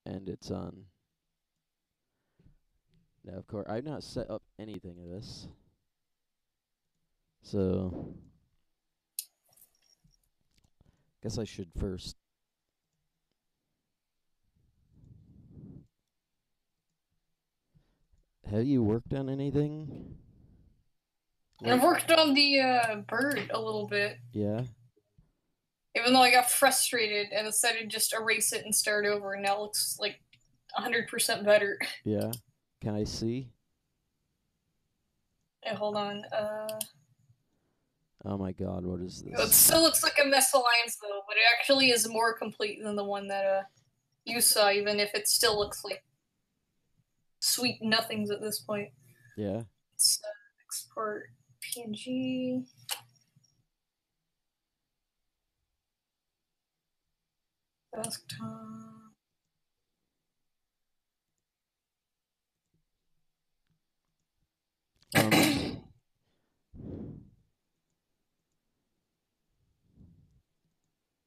and it's on. Now, of course, I've not set up anything of this. So, guess I should first. Have you worked on anything? I've worked on the bird a little bit. Yeah? Even though I got frustrated and decided to just erase it and start over, and now it looks like 100% better. Yeah? Can I see? Hey, hold on. Oh my god, what is It this? still looks like a mess of lines though, but it actually is more complete than the one that you saw, even if it still looks like sweet nothings at this point. Yeah? Let's export PNG. Desktop.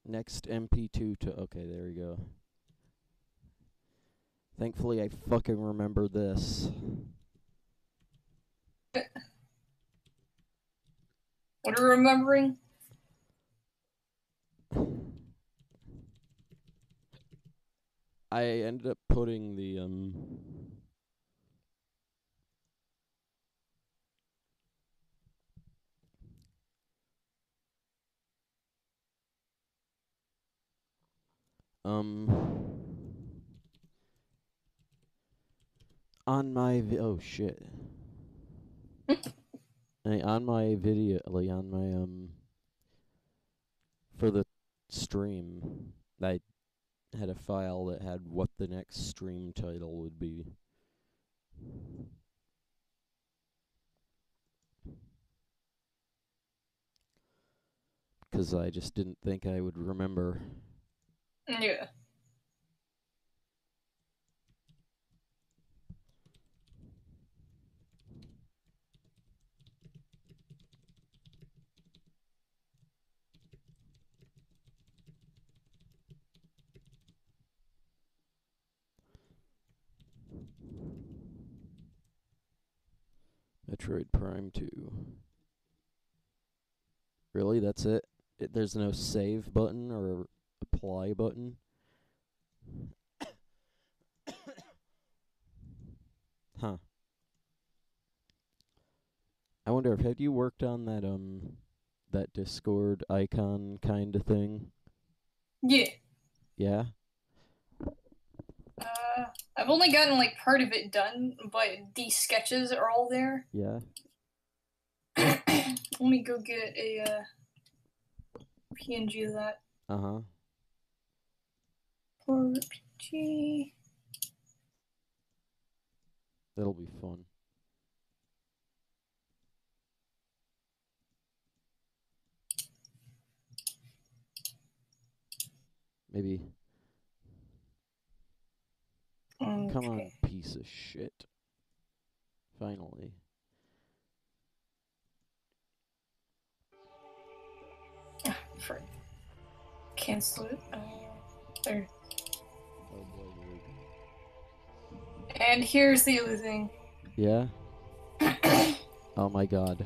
Next MP2 to. Okay, there we go. Thankfully, I fucking remember this. What are you remembering? I ended up putting the on my oh shit. On my video, like on my for the stream, I had a file that had what the next stream title would be. Because I just didn't think I would remember. Yeah. Metroid Prime 2. Really? That's it? There's no save button or apply button? Huh. I wonder if have you worked on that Discord icon kind of thing? Yeah. Yeah? I've only gotten like part of it done, but the sketches are all there. Yeah? Let me go get a PNG of that. Uh-huh. For PNG. That'll be fun. Maybe. Okay. Come on, piece of shit. Finally. For cancel it. There. Oh boy, And here's the other thing. yeah? Oh my god.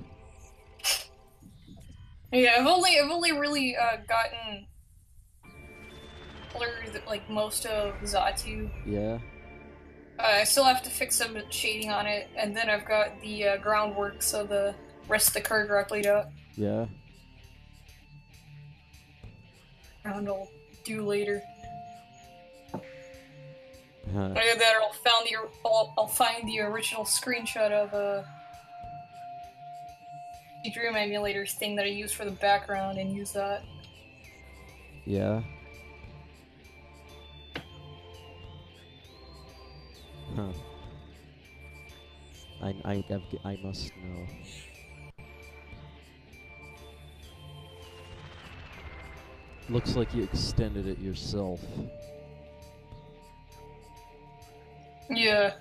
Yeah, I've only really gotten blurred like most of Xatu. Yeah? I still have to fix some shading on it, and then I've got the groundwork, so the rest of the Kargaroc laid out. Yeah? And I'll do later. Huh. Either that, or I'll find the original screenshot of the Dream Emulator thing that I used for the background and use that. Yeah? Huh. I must know. Looks like you extended it yourself. Yeah.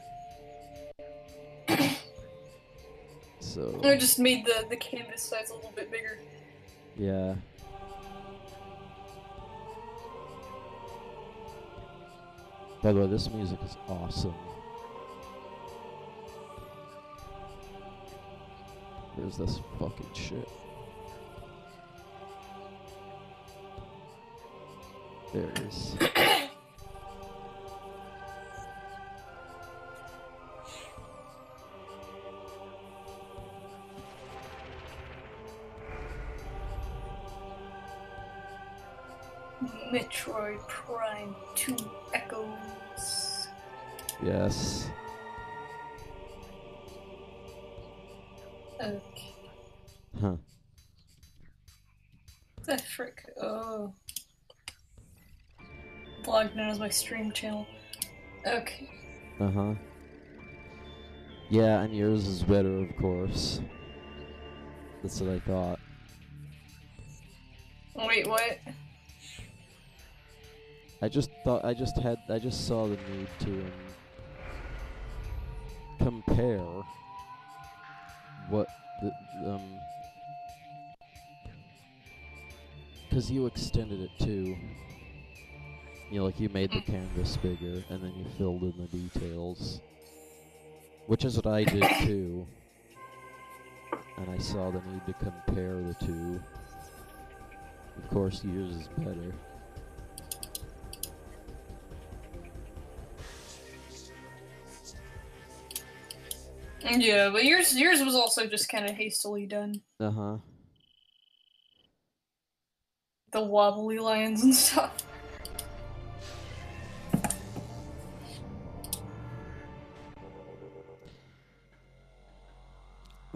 So. I just made the canvas size a little bit bigger. Yeah. By the way, this music is awesome. Where's this fucking shit? There it is. Metroid Prime 2 Echoes. Yes. Okay. Huh. The frick? Oh. Logged in as my stream channel. Okay. Uh-huh. Yeah, and yours is better, of course. That's what I thought. Wait, what? I just saw the need to compare what the, because you extended it too. You know, like you made the canvas bigger and then you filled in the details. Which is what I did too. And I saw the need to compare the two. Of course, yours is better. Yeah, but yours was also just kind of hastily done. Uh-huh. The wobbly lines and stuff.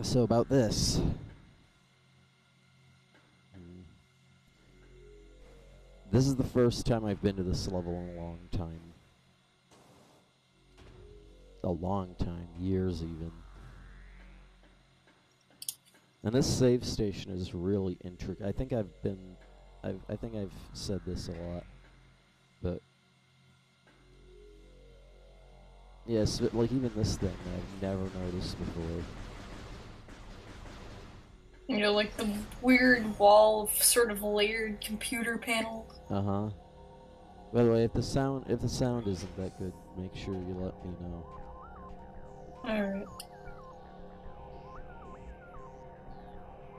So about this. This is the first time I've been to this level in a long time. A long time, years even. And this save station is really intricate. I think I've said this a lot, but yes, like even this thing I've never noticed before. You know, like the weird wall of sort of layered computer panels. Uh-huh. By the way, if the sound isn't that good, make sure you let me know. Alright.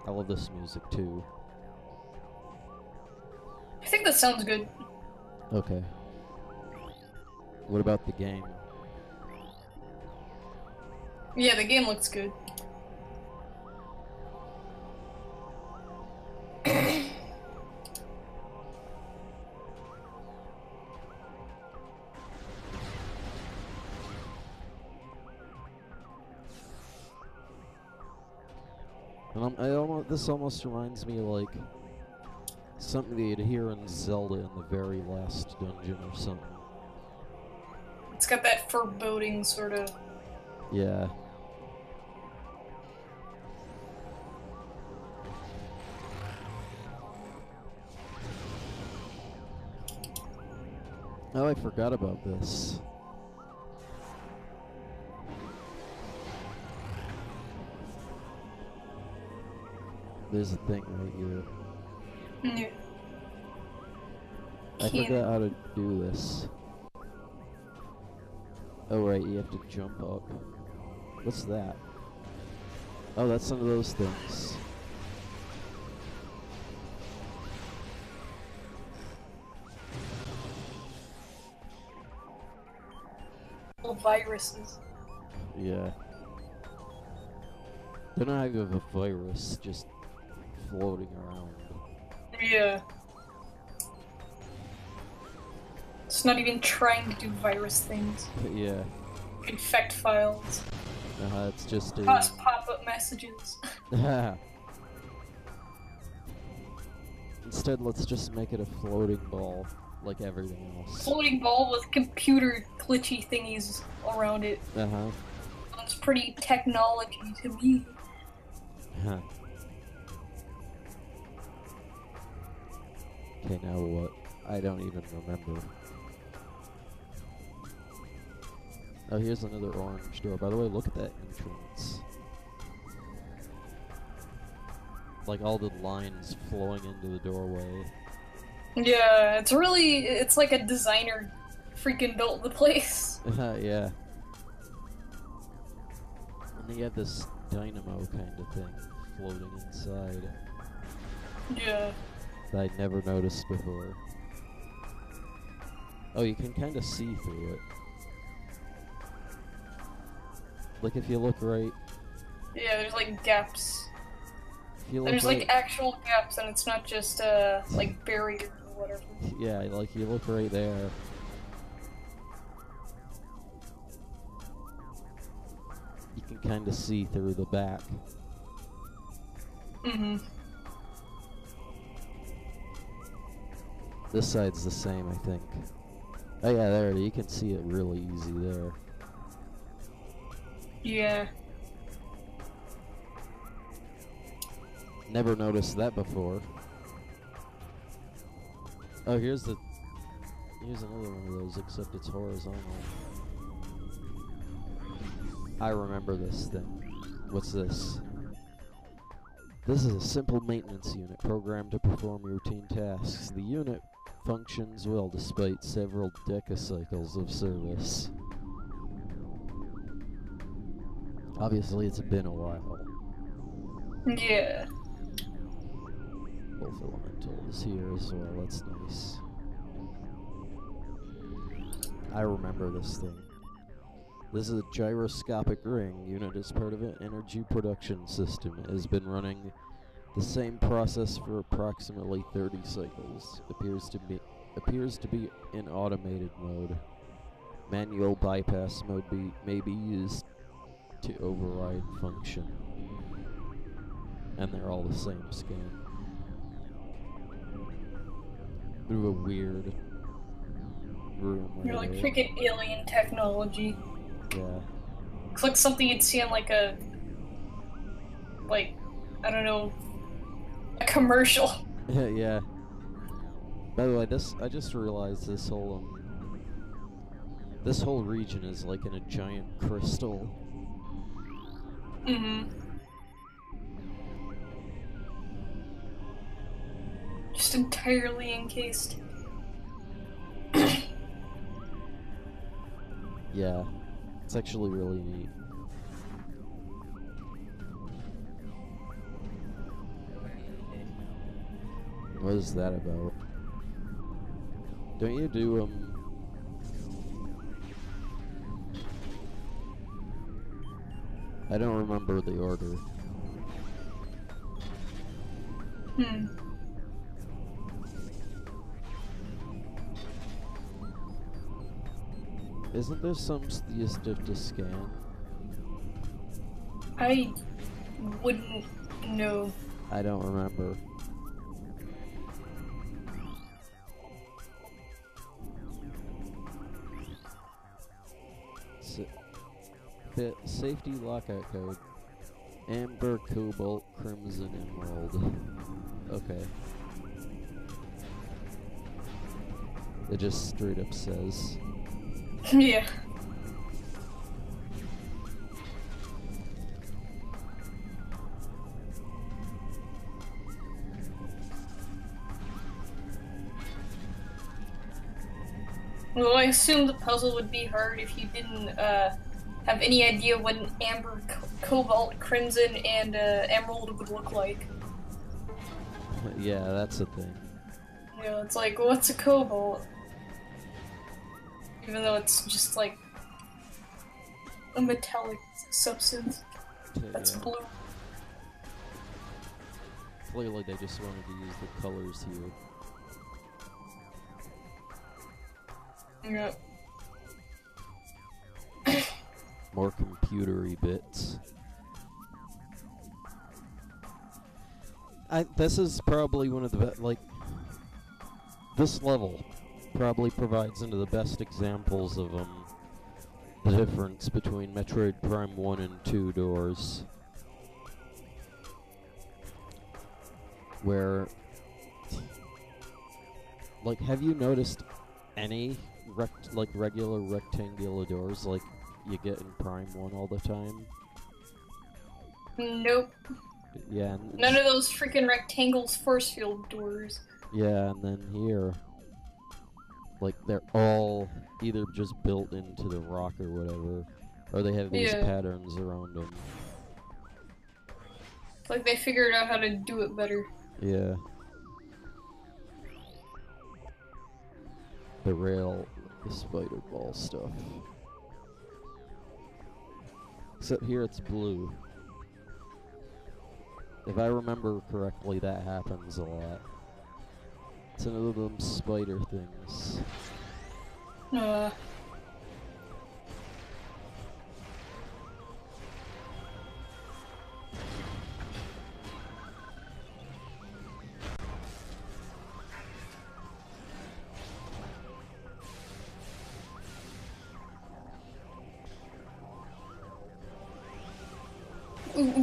I love this music too. I think that sounds good. Okay. What about the game? Yeah, the game looks good. And this almost reminds me of like something you'd hear in Zelda in the very last dungeon or something. It's got that foreboding sort of. Yeah. Oh, I forgot about this. There's a thing right here. Yeah. I forgot how to do this. Oh right, you have to jump up. What's that? Oh, that's some of those things. Viruses. Yeah. They're not even a virus, just floating around. Yeah. It's not even trying to do virus things. Yeah. Infect files. It's just a... Cause pop-up messages. Instead, let's just make it a floating ball, like everything else. Floating ball with computer glitchy thingies around it. Uh-huh. It's pretty technology to me. Huh. Okay, now what? I don't even remember. Oh, here's another orange door. By the way, look at that entrance. Like all the lines flowing into the doorway. Yeah, it's like a designer freaking built the place. Yeah. And they had this dynamo kind of thing floating inside Yeah. that I'd never noticed before. Oh, you can kind of see through it. Like if you look right. Yeah, there's like gaps. If you look There's right, like actual gaps, and it's not just like barriers or whatever. yeah, like you look right there. You can kind of see through the back. Mm-hmm. This side's the same, I think. Oh yeah, there, you can see it really easy there. Yeah. Never noticed that before. Oh, here's another one of those, except it's horizontal. I remember this thing. What's this? This is a simple maintenance unit programmed to perform routine tasks. The unit functions well despite several decacycles of service. Obviously, it's been a while. Yeah. Both elementals here as well, that's nice. I remember this thing. This is a gyroscopic ring. Unit is part of an energy production system. It has been running the same process for approximately 30 cycles. Appears to be in automated mode. Manual bypass mode may be used to override function. And they're all the same scan. Bit of a weird room. You're like there. freaking alien technology. Yeah. It's like something you'd see on like a, like, I don't know, a commercial. Yeah. By the way, I just realized this whole region is like in a giant crystal. Mm-hmm. Just entirely encased. Yeah. It's actually really neat. What is that about? Don't you do, I don't remember the order. Hmm. Isn't there some you still have to scan? I wouldn't know. I don't remember. Safety lockout code. Amber, Cobalt, Crimson, Emerald. Okay. It just straight up says. Yeah. Well, I assume the puzzle would be hard if you didn't have any idea what an amber, cobalt, crimson, and emerald would look like. Yeah, that's the thing. You know, it's like, what's a cobalt? Even though it's just like a metallic substance that's blue. Clearly they just wanted to use the colors here. Yeah. More computery bits. This is probably one of the best, like, this level probably provides into the best examples of the difference between Metroid Prime 1 and 2 doors. Where, like, have you noticed any regular rectangular doors like you get in Prime 1 all the time? Nope. Yeah. None of those freaking rectangles force field doors. Yeah, and then here, Like, they're all either just built into the rock or whatever, or they have these patterns around them. It's like they figured out how to do it better. Yeah. The rail, the spider ball stuff. Except here it's blue. If I remember correctly, that happens a lot. It's another of them spider things. You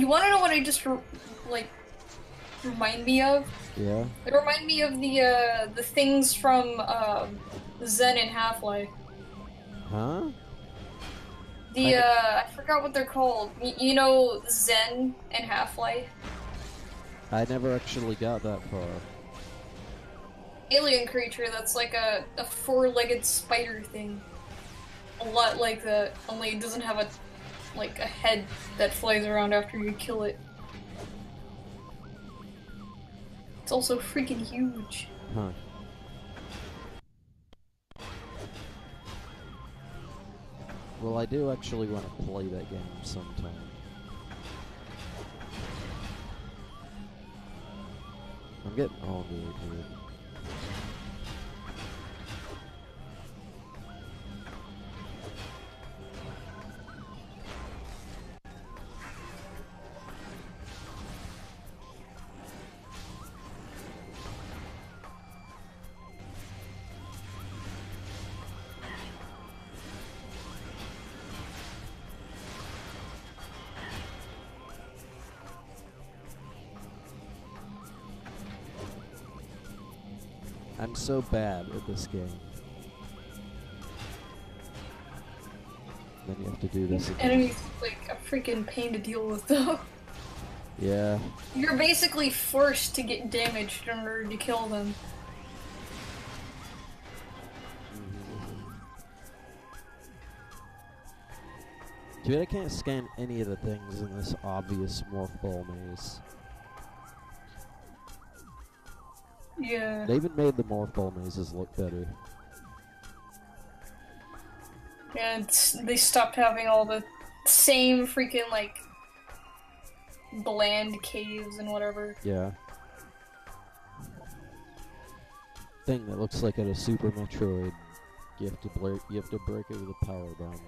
want to know what I just remind me of? Yeah. It remind me of the things from Zen and Half-Life. Huh? I forgot what they're called. You know Zen and Half-Life? I never actually got that far. Alien creature that's like a four-legged spider thing. A lot like that, only it doesn't have a head that flies around after you kill it. It's also freaking huge. Huh. Well, I do actually want to play that game sometime. I'm getting hungry here. I'm so bad at this game. Then you have to do this again. Enemies like a freaking pain to deal with though. Yeah. You're basically forced to get damaged in order to kill them. Dude, I can't scan any of the things in this obvious morph ball maze. Yeah. They even made the morph ball mazes look better. And they stopped having all the same freaking bland caves and whatever. Yeah. Thing that looks like at a Super Metroid. You have to break it with a power bomb.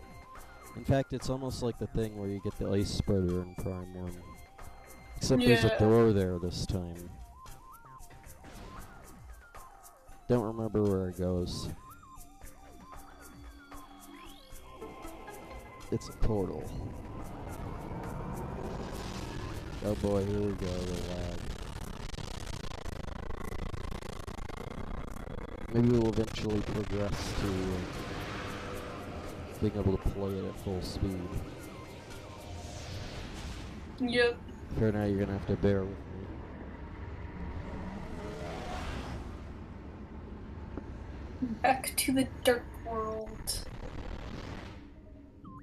In fact, it's almost like the thing where you get the ice spreader in Prime 1. Except there's a door there this time. Don't remember where it goes. It's a portal. Oh boy, here we go, the lag. Maybe we'll eventually progress to being able to play it at full speed. Yep. For now, you're gonna have to bear with me. Back to the dark world.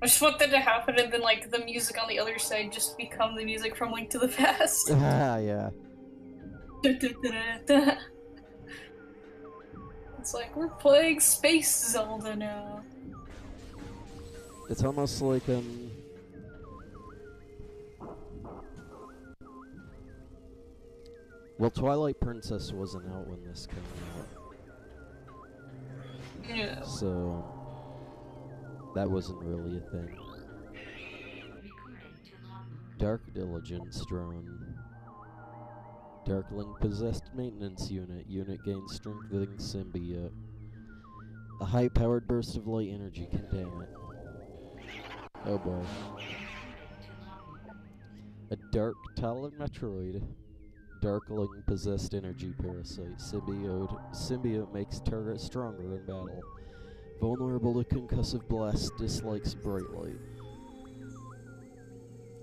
I just want that to happen and then the music on the other side just become the music from Link to the Past. Ah, yeah. It's like, we're playing Space Zelda now. It's almost like, well, Twilight Princess wasn't out when this came out. Yeah. So, that wasn't really a thing. Dark Diligence drone. Darkling possessed maintenance unit. Unit gains strengthening symbiote. A high-powered burst of light energy can damn it. Oh boy. A Dark Talon Metroid. Darkling possessed energy parasite. Symbiote makes target stronger in battle. Vulnerable to concussive blast, dislikes bright light.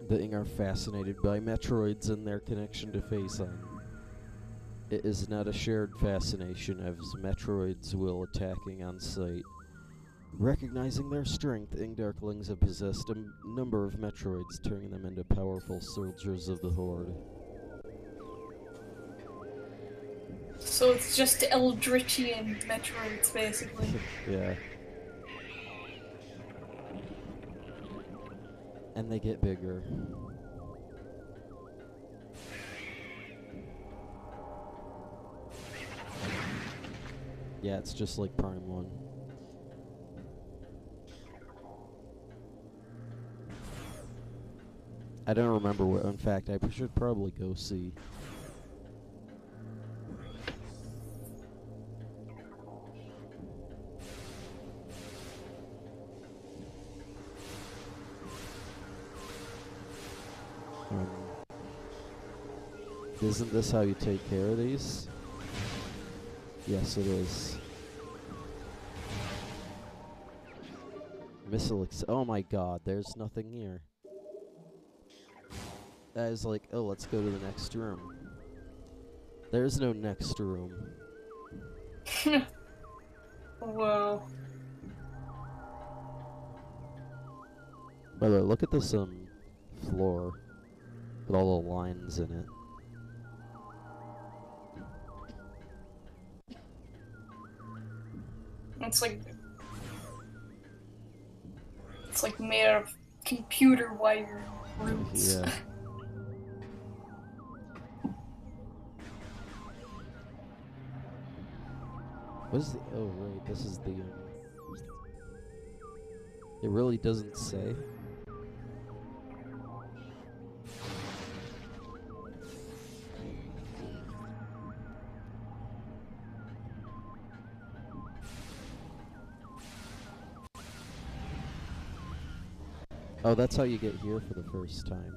The Ing are fascinated by Metroids and their connection to Faison. It is not a shared fascination as Metroids will attacking on sight. Recognizing their strength, Ingdarklings have possessed a number of Metroids, turning them into powerful soldiers of the Horde. So it's just Eldritchian Metroids, basically. Yeah. And they get bigger. Yeah, it's just like Prime 1. I don't remember what, in fact, I should probably go see. Isn't this how you take care of these? Yes, it is. Oh my god, there's nothing here. I was like, oh, let's go to the next room. There's no next room. Whoa. By the way, look at this floor with all the lines in it. It's like made out of computer wire roots. Yeah. What is the? Oh right, this is the. It really doesn't say. Oh, that's how you get here for the first time.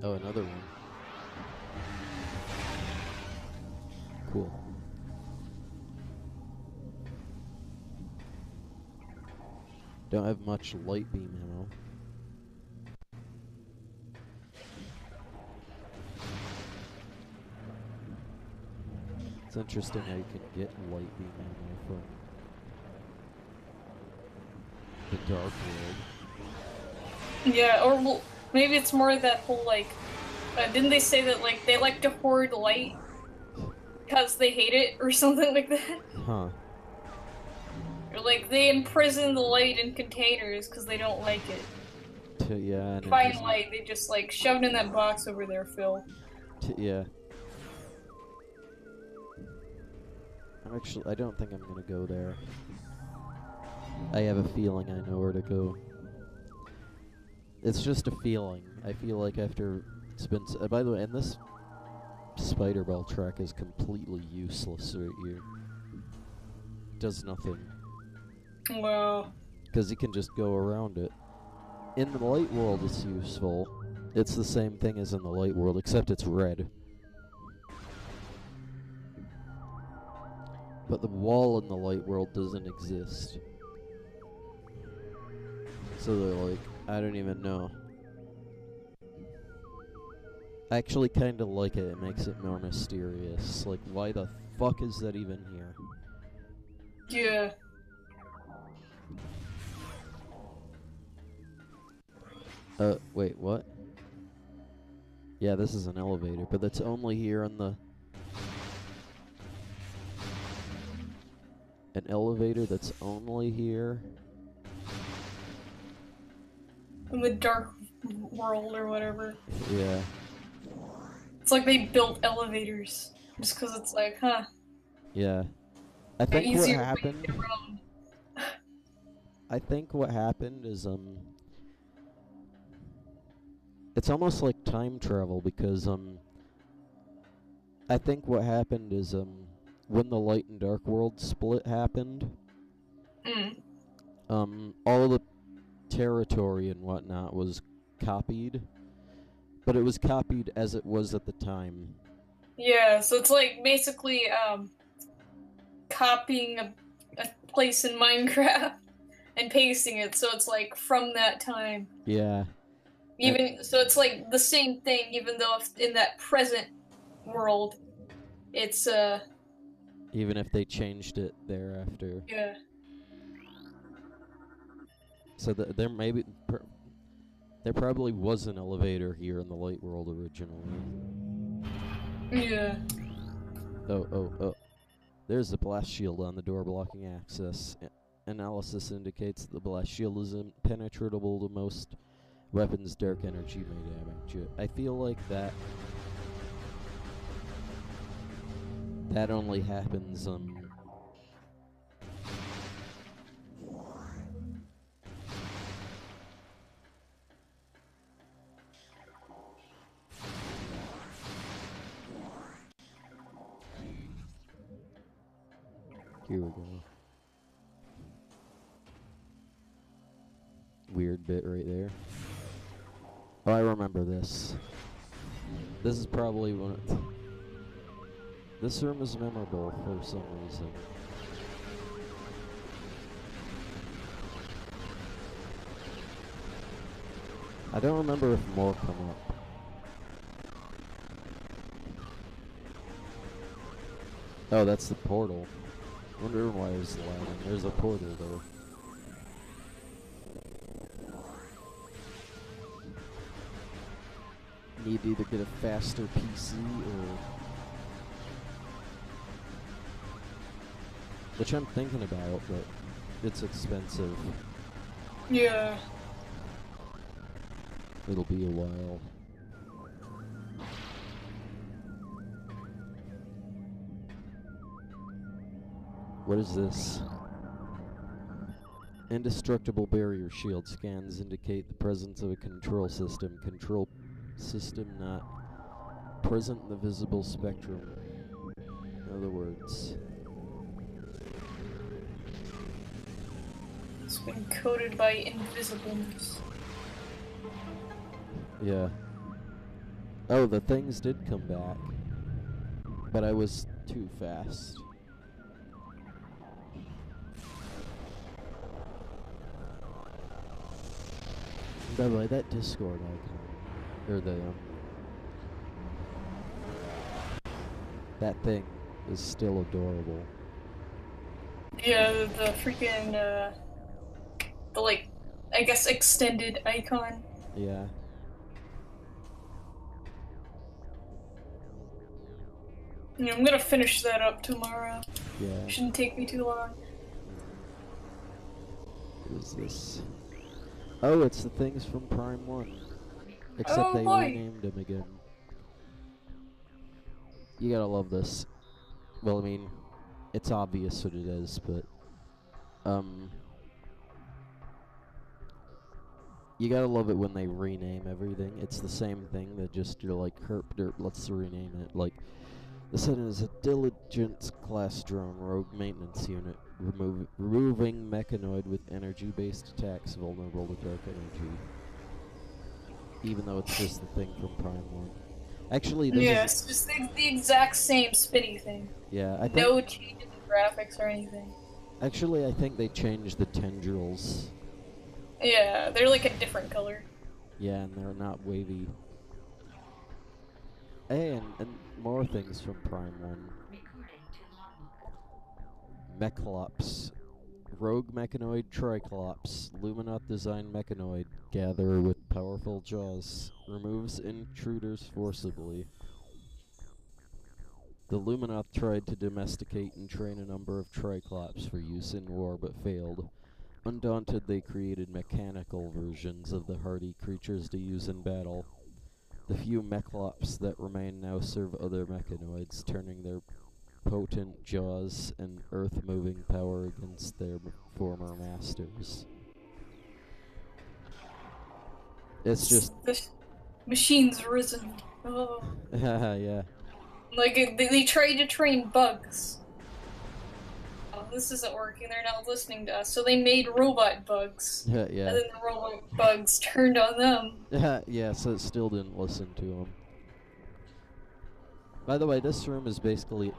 Oh, another one. Cool. Don't have much light beam ammo. It's interesting how you can get light beam ammo from the Dark World. Yeah, or well, maybe it's more that whole like, didn't they say that like they like to hoard light because they hate it or something like that? Huh. Or like they imprison the light in containers because they don't like it. Yeah. And Fine light, they just like shoved in that box over there, Phil. Yeah. I don't think I'm gonna go there. I have a feeling I know where to go. It's just a feeling. I feel like after it's been. By the way, and this spider bell track is completely useless right here. Does nothing. Well. Because you can just go around it. In the light world, it's useful. It's the same thing as in the light world, except it's red. But the wall in the light world doesn't exist. So they're like, I don't even know. I actually kind of like it. It makes it more mysterious. Like, why the fuck is that even here? Yeah. Wait, what? Yeah, this is an elevator, but that's only here in the... An elevator that's only here? In the dark world or whatever. Yeah. It's like they built elevators. Just because it's like, huh. Yeah. I think what happened... I think what happened is, it's almost like time travel because, I think what happened is, when the light and dark world split happened, all the territory and whatnot was copied, But it was copied as it was at the time. Yeah, so it's like basically copying a place in Minecraft and pasting it, so it's like from that time. Yeah. Even so, it's like the same thing, even though if in that present world, it's even if they changed it thereafter. yeah. So there there probably was an elevator here in the light world originally. Yeah. Oh. There's the blast shield on the door blocking access. Analysis indicates that the blast shield is impenetrable to most weapons. Dark energy may damage it. I feel like that only happens here we go. Weird bit right there. Oh, I remember this. This is probably one of this room is memorable for some reason. I don't remember if more come up. Oh, that's the portal. Wondering why it was lagging. There's a portal there. Need to either get a faster PC or... Which I'm thinking about, but it's expensive. Yeah. It'll be a while. What is this? Indestructible barrier shield scans indicate the presence of a control system. Control system not present in the visible spectrum. In other words... It's been coated by invisibleness. Yeah. Oh, the things did come back. But I was too fast. By the way, that Discord icon, or the, that thing is still adorable. Yeah, the freaking, the, like, I guess extended icon. Yeah. Yeah, I'm gonna finish that up tomorrow. Yeah. Shouldn't take me too long. What is this? Oh, it's the things from Prime 1. Except they renamed them again. You gotta love this. Well, I mean, it's obvious what it is, but... You gotta love it when they rename everything. It's the same thing, they just, you're like, herp derp, let's rename it. Like, the setting is a Diligence class drone rogue maintenance unit, removing mechanoid with energy-based attacks vulnerable to dark energy. Even though it's just the thing from Prime 1. Actually, this is... it's just the exact same spinny thing. Yeah, I think... No change in the graphics or anything. Actually, I think they changed the tendrils. Yeah, they're like a different color. Yeah, and they're not wavy. Hey, and more things from Prime 1. Mechalops. Rogue mechanoid Triclops. Luminoth design mechanoid. Gatherer with powerful jaws. Removes intruders forcibly. The Luminoth tried to domesticate and train a number of Triclops for use in war but failed. Undaunted, they created mechanical versions of the hardy creatures to use in battle. The few mechalops that remain now serve other mechanoids, turning their potent jaws and earth-moving power against their former masters. It's just... The machine's risen. Oh. Yeah. Like, they tried to train bugs. this isn't working. They're not listening to us. So they made robot bugs. Yeah. And then the robot bugs turned on them. Yeah, so it still didn't listen to him. By the way, this room is basically...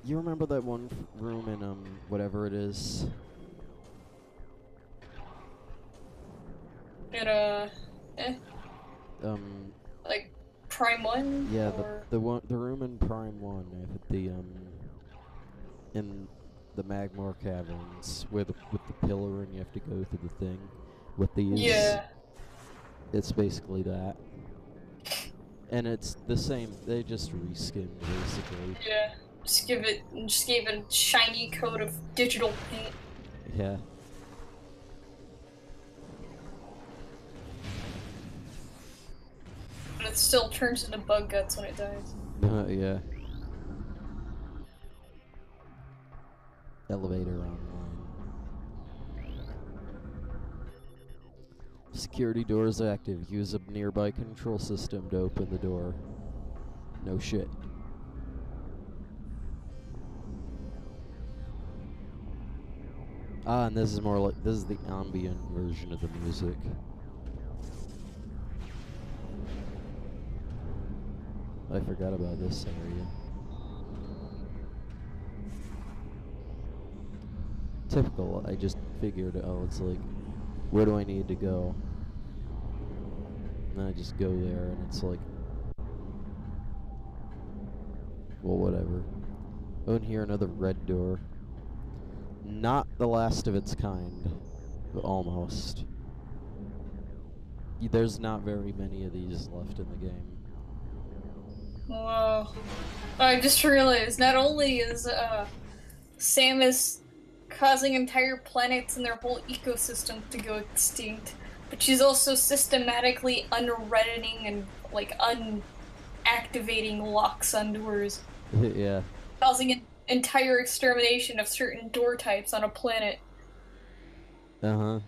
You remember that one room in, whatever it is? Like Prime 1? Yeah, or... the room in Prime 1, in the Magmore Caverns, with the pillar and you have to go through the thing with these. Yeah. It's basically that. And it's the same, they just reskinned, basically. Yeah. Just gave it a shiny coat of digital paint. Yeah. But it still turns into bug guts when it dies. Yeah. Elevator online. Security doors active. Use a nearby control system to open the door. No shit. Ah, and this is more like, this is the ambient version of the music. I forgot about this area. Typical, I just figured, oh, it's like, where do I need to go? And then I just go there, and it's like, well, whatever. Oh, and here, another red door. Not the last of its kind, but almost. There's not very many of these left in the game. Whoa. I just realized, not only is, Samus causing entire planets and their whole ecosystem to go extinct, but she's also systematically unreddening and, like, unactivating locks on doors. Yeah. Causing an entire extermination of certain door types on a planet. Uh-huh.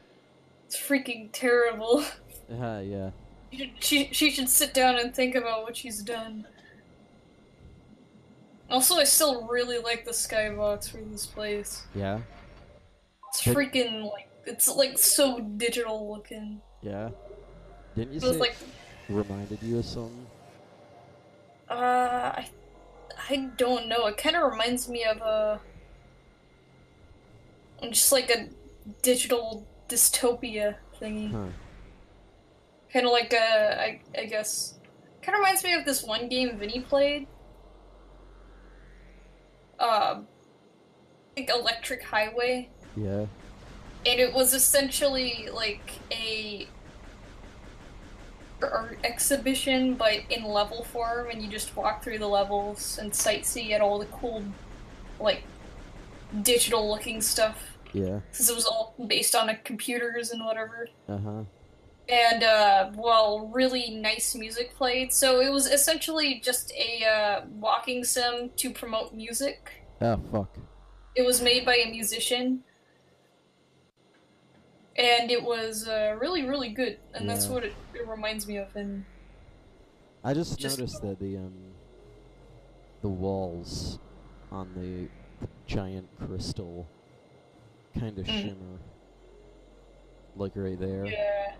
It's freaking terrible. Yeah. She should sit down and think about what she's done. Also, I still really like the skybox for this place. Yeah? It's freaking, like, it's, like, so digital looking. Yeah? Didn't you It was say like, it reminded you of something? I don't know. It kind of reminds me of just like a digital dystopia thingy. Huh. Kind of like I guess, kind of reminds me of this one game Vinny played. Like Electric Highway. Yeah. And it was essentially like a art exhibition, but in level form, and you just walk through the levels and sightsee at all the cool, like, digital-looking stuff. Yeah. Since it was all based on computers and whatever. Uh-huh. And, well, really nice music played. So it was essentially just a, walking sim to promote music. Oh, fuck. It was made by a musician. And it was, really, really good. And that's what it reminds me of. And I just noticed that the walls on the giant crystal kind of shimmer. Like right there. Yeah.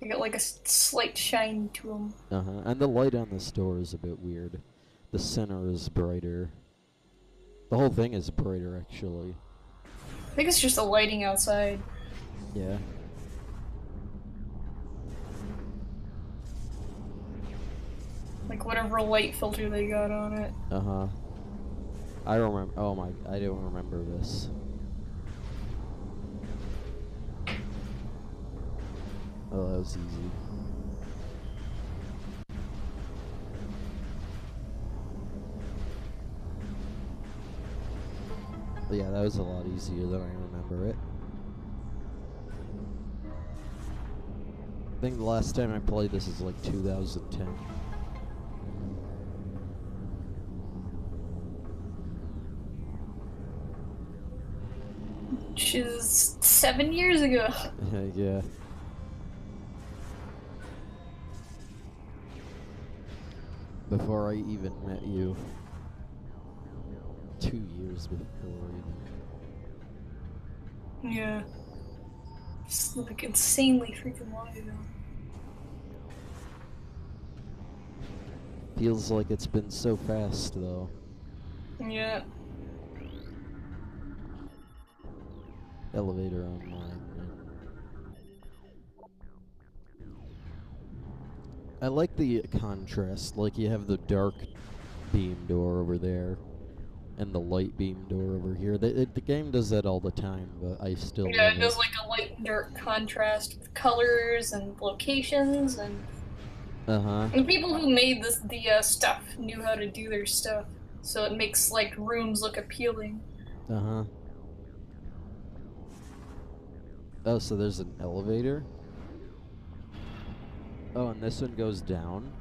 You got like a slight shine to them. Uh-huh. And the light on this door is a bit weird. The center is brighter. The whole thing is brighter, actually. I think it's just the lighting outside. Yeah. Like whatever light filter they got on it. Uh-huh. I remember. Oh my, I don't remember this. Oh, that was easy. But yeah, that was a lot easier than I remember it. I think the last time I played this is like 2010. Which is 7 years ago. Yeah. Before I even met you. years before, even. Yeah. It's like insanely freaking long ago. Feels like it's been so fast, though. Yeah. Elevator online. I like the contrast. Like, you have the dark beam door over there, and the light beam door over here. The game does that all the time, but I still Yeah, love it does like a light and dark contrast with colors and locations, and Uh-huh. the people who made the stuff knew how to do their stuff, so it makes like rooms look appealing. Uh-huh. Oh, so there's an elevator? Oh, and this one goes down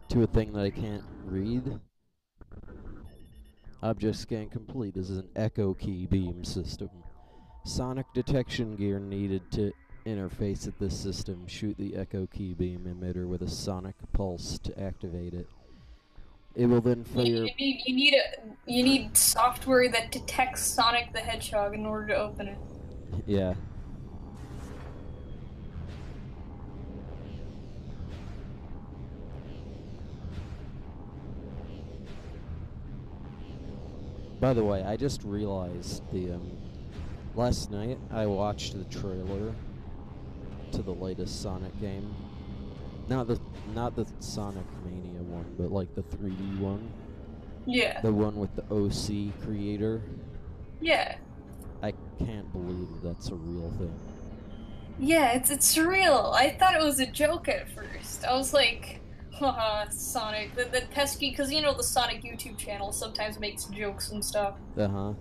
to a thing that I can't read. Object scan complete. This is an echo key beam system. Sonic detection gear needed to interface at this system. Shoot the echo key beam emitter with a sonic pulse to activate it. It will then fire. You need software that detects Sonic the Hedgehog in order to open it. Yeah. By the way, I just realized last night I watched the trailer to the latest Sonic game. Not the Sonic Mania one, but like the 3D one. Yeah. The one with the OC creator. Yeah. I can't believe that's a real thing. Yeah, it's real. I thought it was a joke at first. I was like, haha, Sonic. The pesky, because you know the Sonic YouTube channel sometimes makes jokes and stuff. Uh-huh.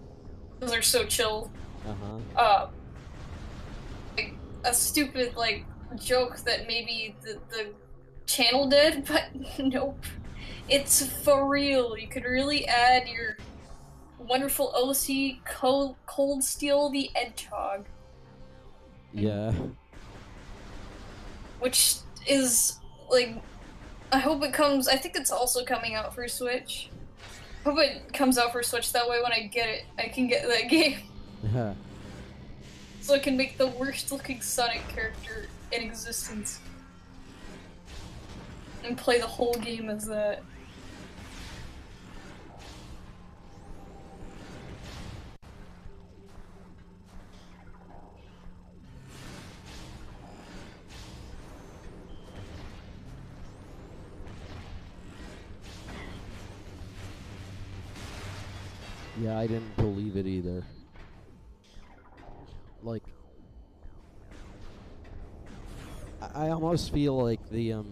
Because they're so chill. Uh-huh. Like, a stupid, like, joke that maybe the channel did, but nope. It's for real. You could really add your wonderful OC Cold Steel the Hedgehog. Yeah. Which is, like, I hope it comes, I think it's also coming out for Switch. I hope it comes out for Switch, that way when I get it, I can get that game. Yeah. So I can make the worst looking Sonic character in existence. And play the whole game as that. Yeah, I didn't believe it either. Like, I almost feel like the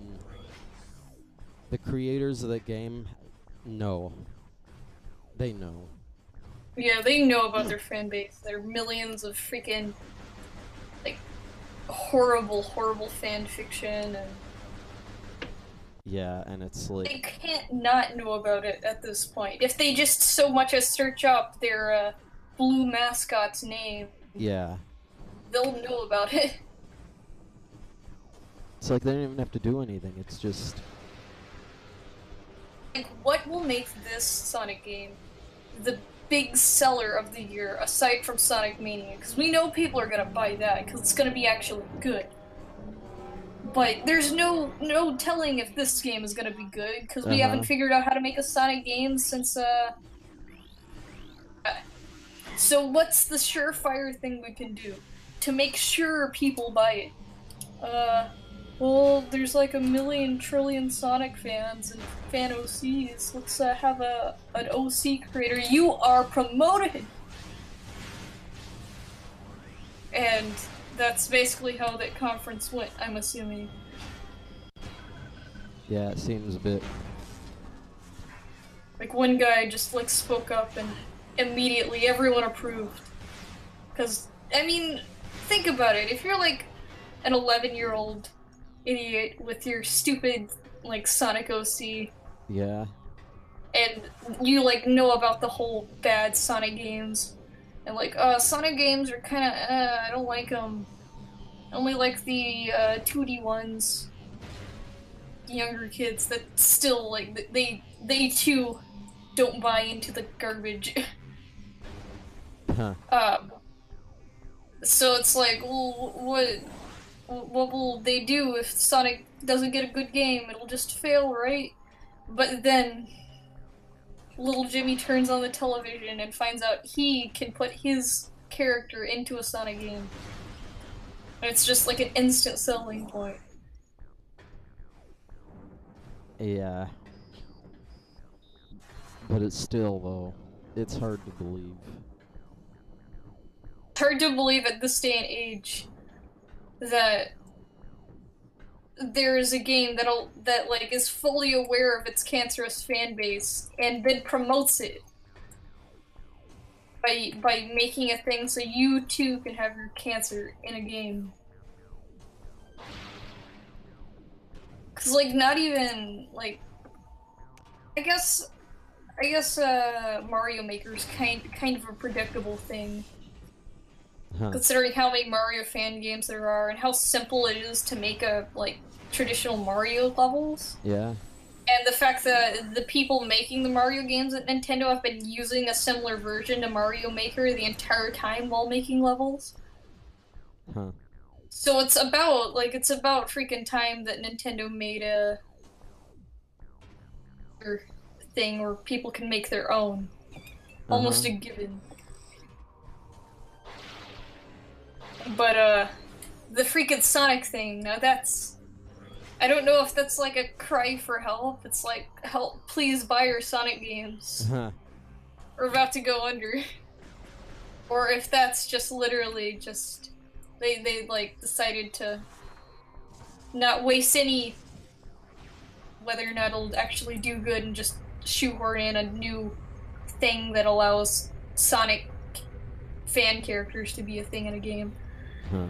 creators of that game know. They know. Yeah, they know about their fan base. There are millions of freaking, like, horrible, horrible fan fiction, and Yeah, and it's like... they can't not know about it at this point. If they just so much as search up their, blue mascot's name, Yeah. they'll know about it. It's like they don't even have to do anything, it's just... Like, what will make this Sonic game the big seller of the year, aside from Sonic Mania? Because we know people are gonna buy that, because it's gonna be actually good. But there's no telling if this game is gonna be good, because we haven't figured out how to make a Sonic game since, So what's the surefire thing we can do to make sure people buy it? Well, there's like 1,000,000 trillion Sonic fans and fan OCs. Let's have an OC creator. You are promoted! And that's basically how that conference went, I'm assuming. Yeah, it seems a bit... Like, one guy just, like, spoke up and immediately everyone approved. Because, I mean, think about it. If you're, like, an 11-year-old idiot with your stupid, like, Sonic OC... Yeah. And you, like, know about the whole bad Sonic games. And, like, Sonic games are kinda, I don't like them. I only like the, 2D ones. Younger kids that still, like, they too don't buy into the garbage. Huh. So it's like, well, what will they do if Sonic doesn't get a good game? It'll just fail, right? But then little Jimmy turns on the television and finds out he can put his character into a Sonic game. And it's just like an instant selling point. Yeah. But it's still, though, it's hard to believe. It's hard to believe at this day and age that there is a game that like is fully aware of its cancerous fan base and then promotes it by making a thing so you too can have your cancer in a game. Cause like not even like I guess Mario Maker's kind of a predictable thing. Huh. Considering how many Mario fan games there are and how simple it is to make a like traditional Mario levels. Yeah. And the fact that the people making the Mario games at Nintendo have been using a similar version to Mario Maker the entire time while making levels. Huh. So it's about freaking time that Nintendo made a thing where people can make their own. Almost a given. But the freaking Sonic thing, now that's... I don't know if that's like a cry for help. It's like, help, please buy your Sonic games. We're about to go under. Or if that's just literally just... They like decided to not waste any whether or not it'll actually do good and just shoehorn in a new thing that allows Sonic fan characters to be a thing in a game. Huh.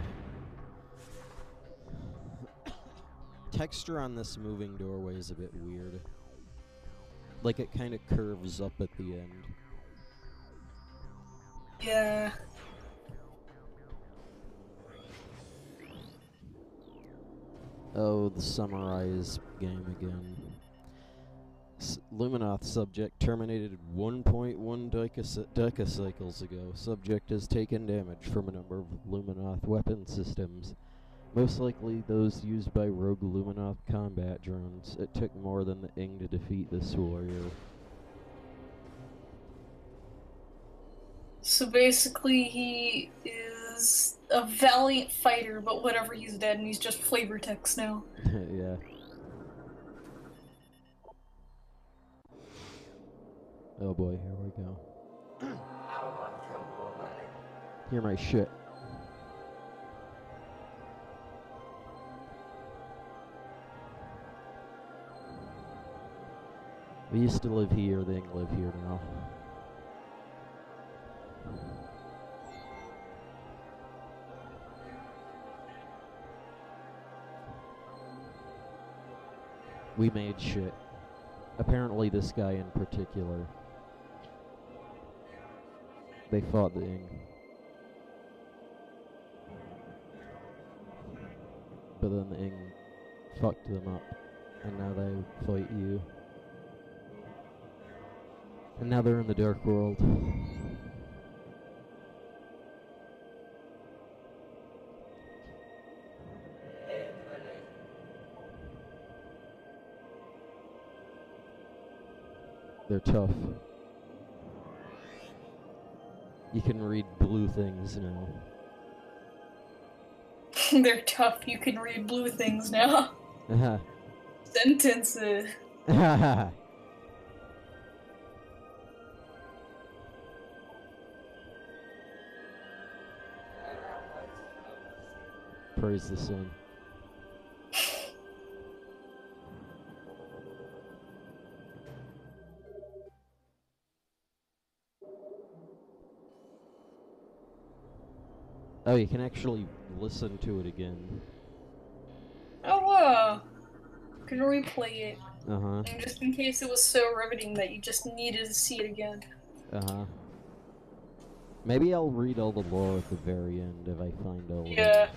Texture on this moving doorway is a bit weird. Like it kind of curves up at the end. Yeah. Oh, the Summarize game again. Luminoth subject terminated 1.1 decacycles ago. Subject has taken damage from a number of Luminoth weapon systems. Most likely those used by rogue Luminoth combat drones. It took more than the Ing to defeat this warrior. So basically he is a valiant fighter, but whatever, he's dead and he's just flavor text now. Yeah. Oh boy, here we go. Hear my shit. We used to live here, they live here now. We made shit. Apparently this guy in particular. They fought the Ing. But then the Ing fucked them up. And now they fight you. And now they're in the Dark World. They're tough. You can read blue things now. They're tough, you can read blue things now. Sentences. Praise the sun. Oh, you can actually listen to it again. Oh, wow. You can replay it. Uh-huh. And just in case it was so riveting that you just needed to see it again. Uh-huh. Maybe I'll read all the lore at the very end if I find all of it. Yeah.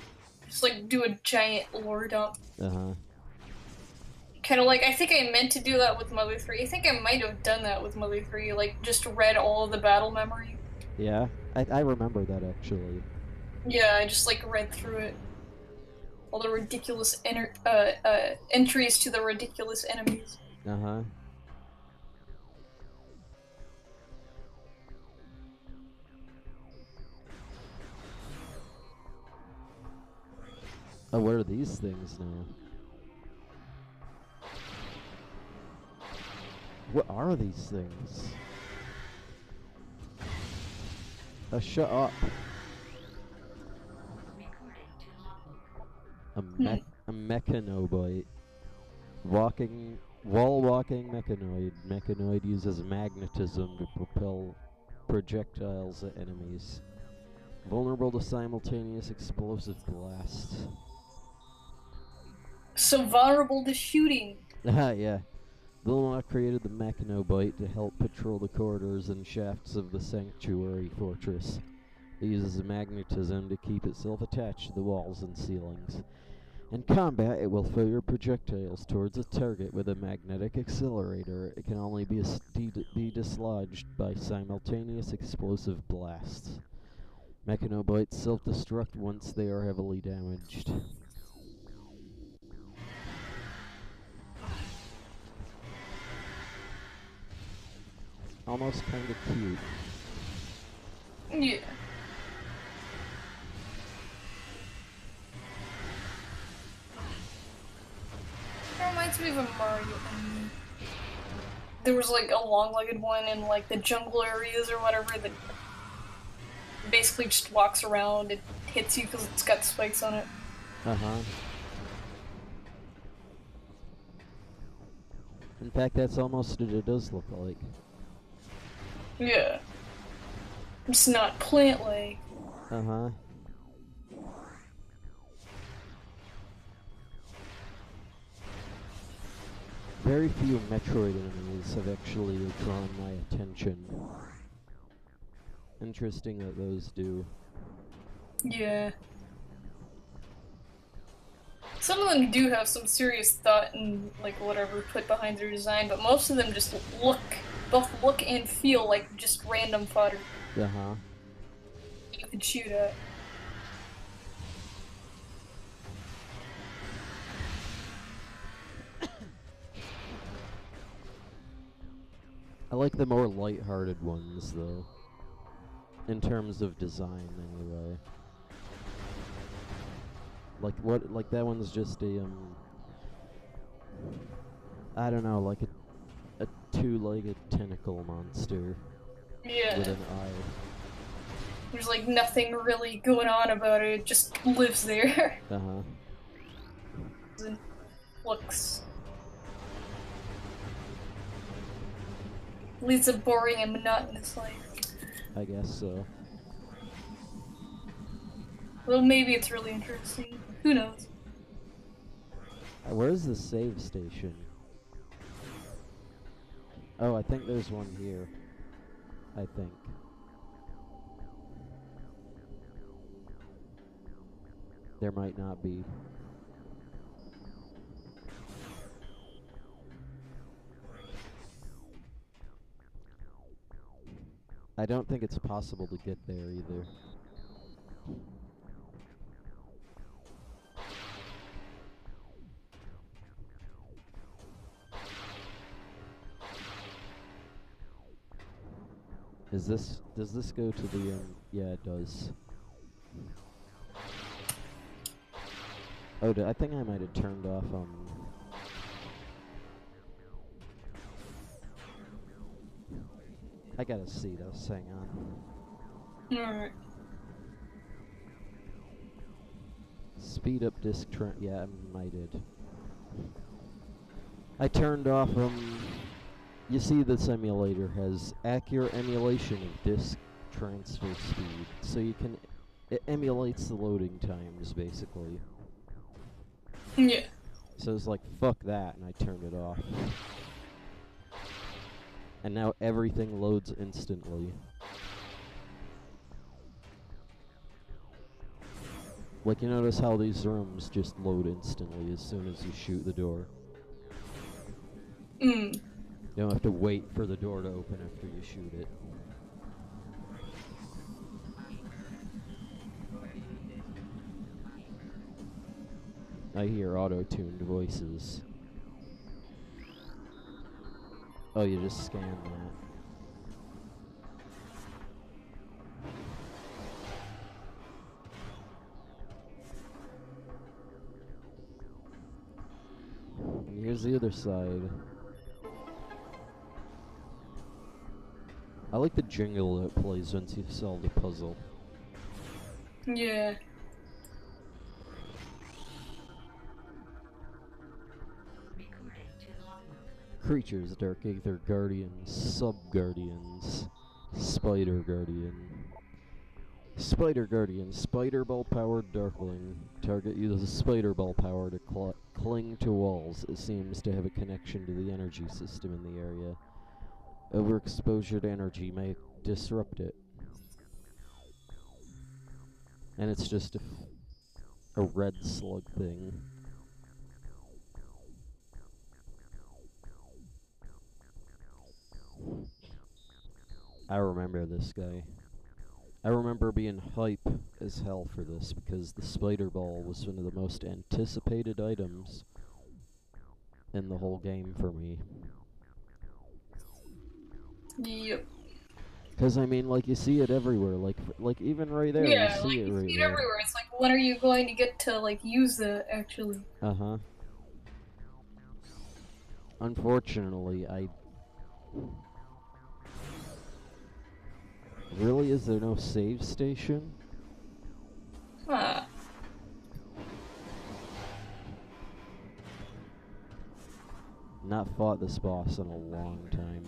Just like do a giant lore dump. Uh-huh. Kind of like, I think I meant to do that with Mother 3. I think I might have done that with Mother 3, like, just read all of the battle memory. Yeah, I remember that actually. Yeah, I just, like, read through it. All the ridiculous entries to the ridiculous enemies. Uh-huh. Oh, what are these things now? What are these things? Shut up. A mechanobite. Wall-walking mechanoid. Mechanoid uses magnetism to propel projectiles at enemies. Vulnerable to simultaneous explosive blasts. So vulnerable to shooting. Yeah. Vilma created the Mechanobite to help patrol the corridors and shafts of the Sanctuary Fortress. It uses magnetism to keep itself attached to the walls and ceilings. In combat, it will fire projectiles towards a target with a magnetic accelerator. It can only be dislodged by simultaneous explosive blasts. Mechanobites self-destruct once they are heavily damaged. Almost kind of cute. Yeah. It reminds me of a Mario enemy. There was like a long-legged one in like the jungle areas or whatever that basically just walks around and hits you because it's got spikes on it. Uh-huh. In fact, that's almost what it does look like. Yeah. It's not plant-like. Uh-huh. Very few Metroid enemies have actually drawn my attention. Interesting that those do. Yeah. Some of them do have some serious thought and like whatever put behind their design, but most of them just both look and feel like just random fodder. Uh-huh. You can shoot at. I like the more light-hearted ones, though. In terms of design, anyway. Like that one's just a, I don't know, like a two-legged tentacle monster. Yeah. With an eye. There's like nothing really going on about it, it just lives there. Uh-huh. And looks. Leads a boring and monotonous life. I guess so. Well, maybe it's really interesting. Who knows? Where's the save station? Oh, I think there's one here. I think. There might not be. I don't think it's possible to get there either. Does this go to the, yeah, it does. Oh, I think I might have turned off, I gotta see this, hang on. Alright. Speed up disk yeah, I might did. I turned off, you see this emulator has accurate emulation of disk transfer speed, so you can, it emulates the loading times, basically. Yeah. So it's like, fuck that, and I turned it off. And now everything loads instantly. Like, you notice how these rooms just load instantly as soon as you shoot the door. Mm. You don't have to wait for the door to open after you shoot it. I hear auto-tuned voices. Oh, you just scan that. And here's the other side. I like the jingle that plays once you solve the puzzle. Yeah. Creatures, Dark Aether Guardians, Sub-Guardians, Spider Guardian. Spider Guardian, Spider Ball powered Darkling. Target uses Spider Ball power to cling to walls. It seems to have a connection to the energy system in the area. Overexposure to energy may disrupt it. And it's just a red slug thing. I remember this guy. I remember being hype as hell for this because the Spider Ball was one of the most anticipated items in the whole game for me. Yep. Because I mean, like you see it everywhere, like even right there, Yeah, you see like, it you right see it there. everywhere. It's like, when are you going to get to, like, use that, actually? Uh-huh. Unfortunately, Really, is there no save station? Huh. Not fought this boss in a long time.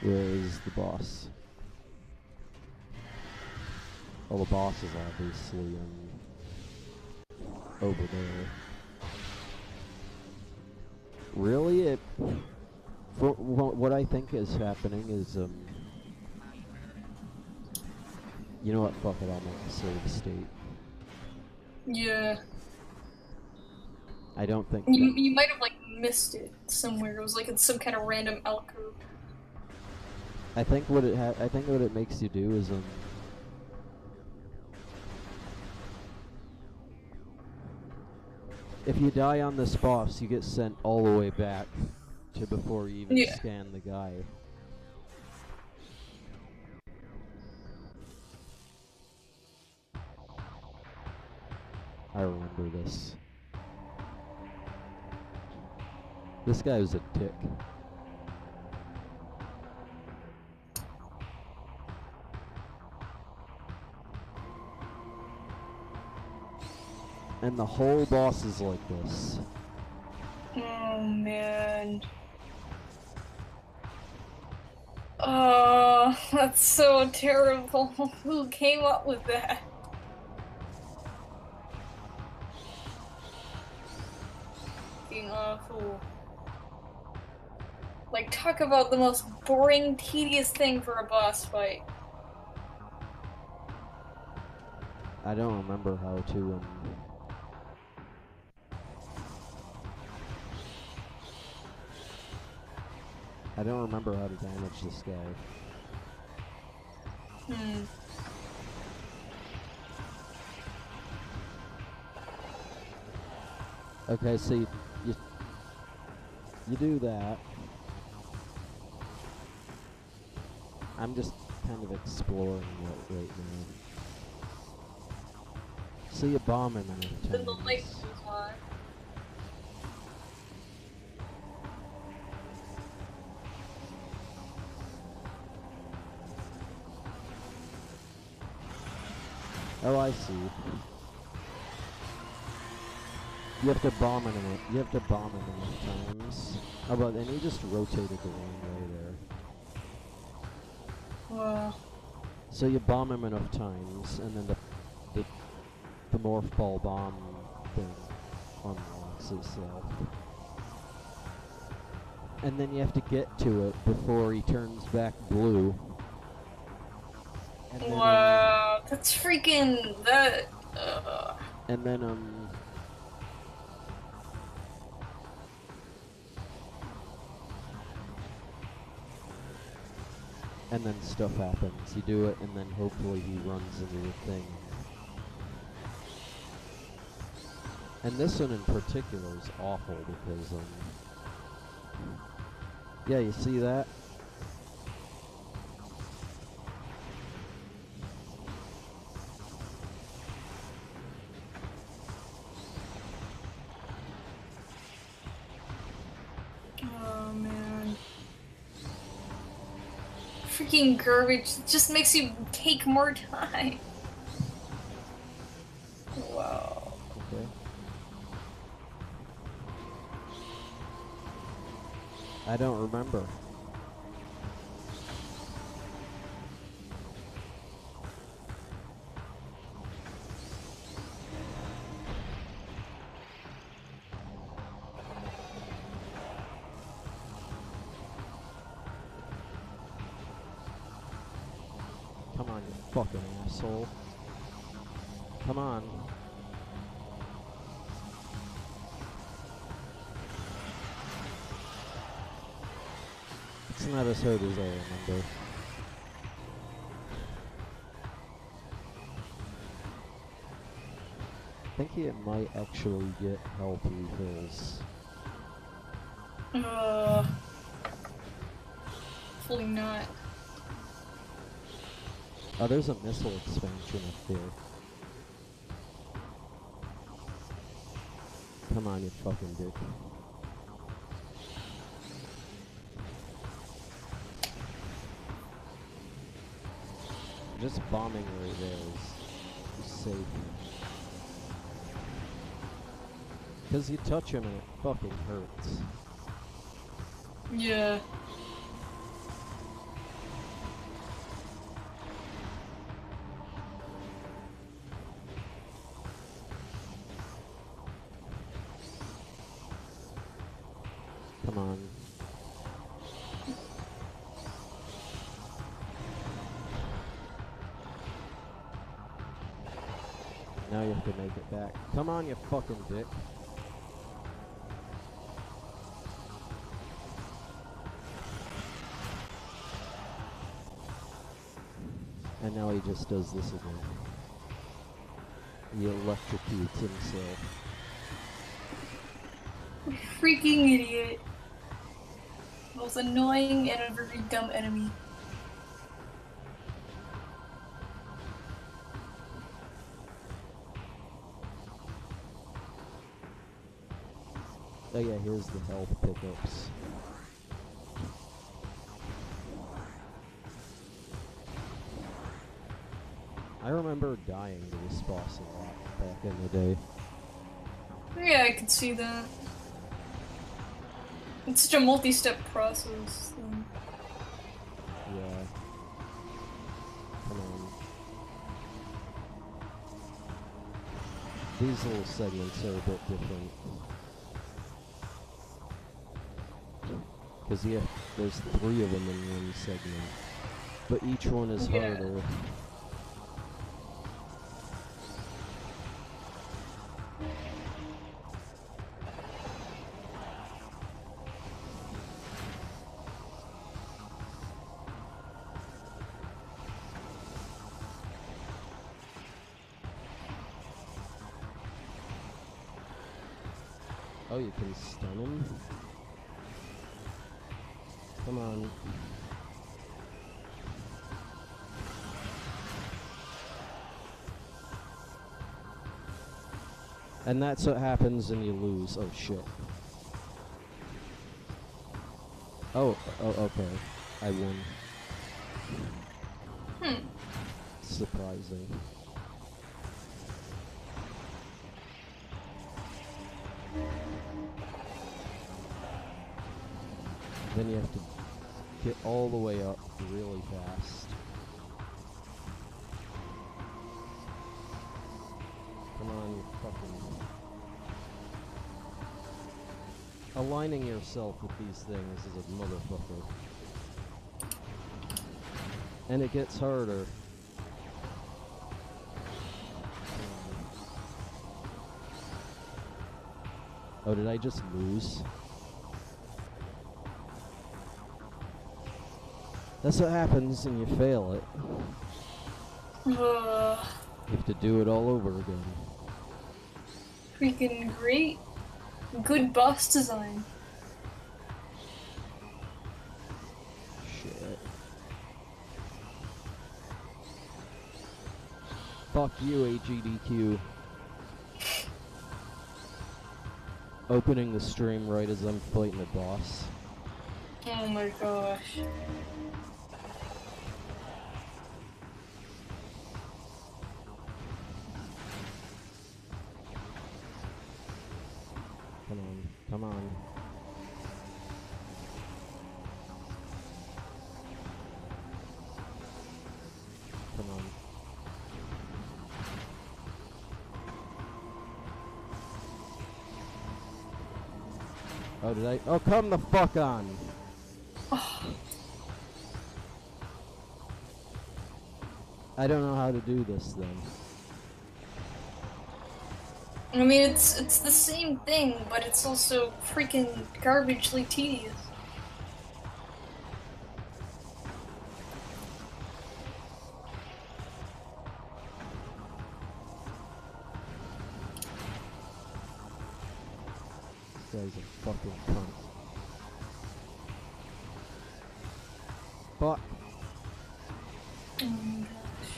Where is the boss? Well, the boss is obviously over there. Really, what I think is happening is you know what? Fuck it, I'll make a save state. Yeah. I don't think You might have, like, missed it somewhere. It was, like, in some kind of random alcove. I think what it makes you do is if you die on this boss, you get sent all the way back to before you even scan the guy. I remember this. This guy was a dick. And the whole boss is like this. Oh, man. Oh, that's so terrible. Who came up with that? Fucking awful. Like, talk about the most boring, tedious thing for a boss fight. I don't remember how to I don't remember how to damage this guy. Okay, so you do that. I'm just kind of exploring it right now. So you bomb him enough times. Then the light goes on. Oh, I see. You have to bomb him enough. You have to bomb him enough times. Oh, but then he just rotated the wrong way there. Wow. So you bomb him enough times, and then the morph ball bomb thing unlocks itself. And then you have to get to it before he turns back blue. And then, wow, that's freaking that. and then and then stuff happens. You do it, and then hopefully he runs into the thing. And this one in particular is awful because yeah, you see that? Oh man. Freaking garbage. It just makes you take more time. Wow. Okay. I don't remember. Come on, you fucking asshole. Come on. It's not as hard as I remember. I think it might actually get health refills. Hopefully not. Oh, there's a missile expansion up there. Come on, you fucking dick. Just bombing right there is safe. Because you touch him and it fucking hurts. Yeah. Come on. Now you have to make it back. Come on, you fucking dick. And now he just does this again. He electrocutes himself. Freaking idiot. Most annoying and a very dumb enemy. Oh yeah, here's the health pickups. I remember dying to this boss a lot back in the day. Yeah, I could see that. It's such a multi-step process. Yeah. Come on. These little segments are a bit different. Because yeah, there's 3 of them in one segment. But each one is harder. Oh, you can stun him? Come on. And that's what happens and you lose. Oh shit. Oh, okay. I won. Surprising. Then you have to get all the way up really fast. Come on, you fucking... Aligning yourself with these things is a motherfucker. And it gets harder. Oh, did I just lose? That's what happens when you fail it. You have to do it all over again. Freaking great. Good boss design. Shit. Fuck you, AGDQ. Opening the stream right as I'm fighting a boss. Oh my gosh. Come on, come on. Come on. Oh, did I? Oh, come the fuck on! I don't know how to do this then. I mean, it's the same thing, but it's also freaking garbagely tedious. This guy's a fucking cunt. Fuck. Oh my gosh.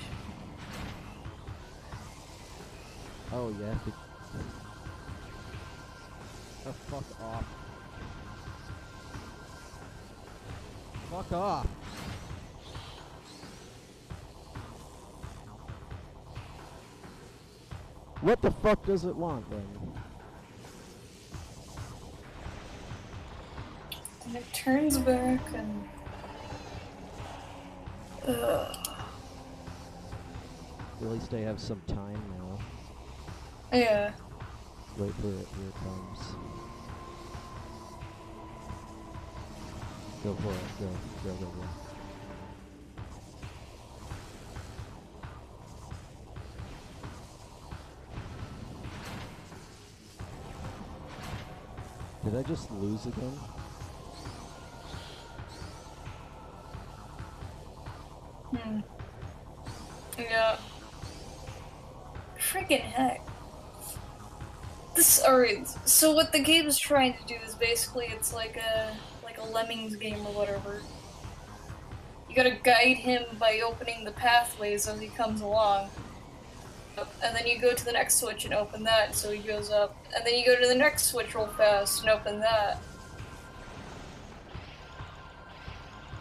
Oh, you have to... Oh, fuck off. Fuck off! What the fuck does it want then? And it turns back and... At least I have some time now. Yeah. Wait for it, here it comes. Go for it, go, go, go, go. Did I just lose again? Yeah. Freaking heck. Alright, so what the game is trying to do is basically it's like a Lemmings game or whatever. You gotta guide him by opening the pathways as he comes along. And then you go to the next switch and open that so he goes up. And then you go to the next switch real fast and open that.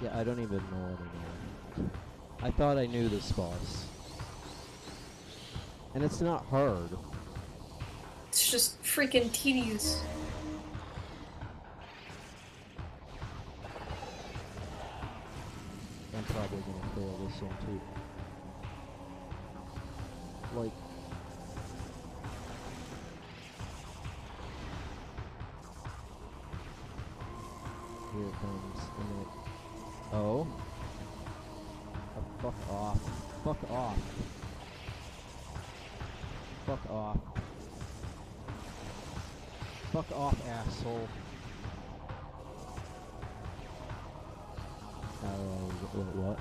Yeah, I don't even know anymore. I thought I knew this boss. And it's not hard. It's just freaking tedious. I'm probably gonna fail this one too. Like... Here it comes. And it... Oh? Oh, fuck off. Fuck off. Fuck off. Fuck off, asshole. What?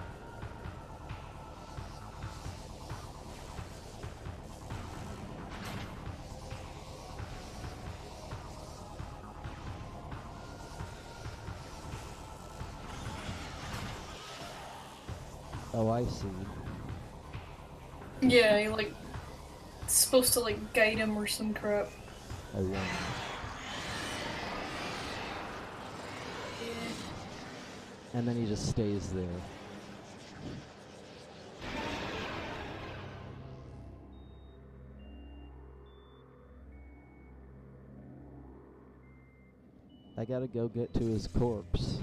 Oh, I see. Yeah, you like supposed to like guide him or some crap. I won. And then he just stays there. I gotta go get to his corpse.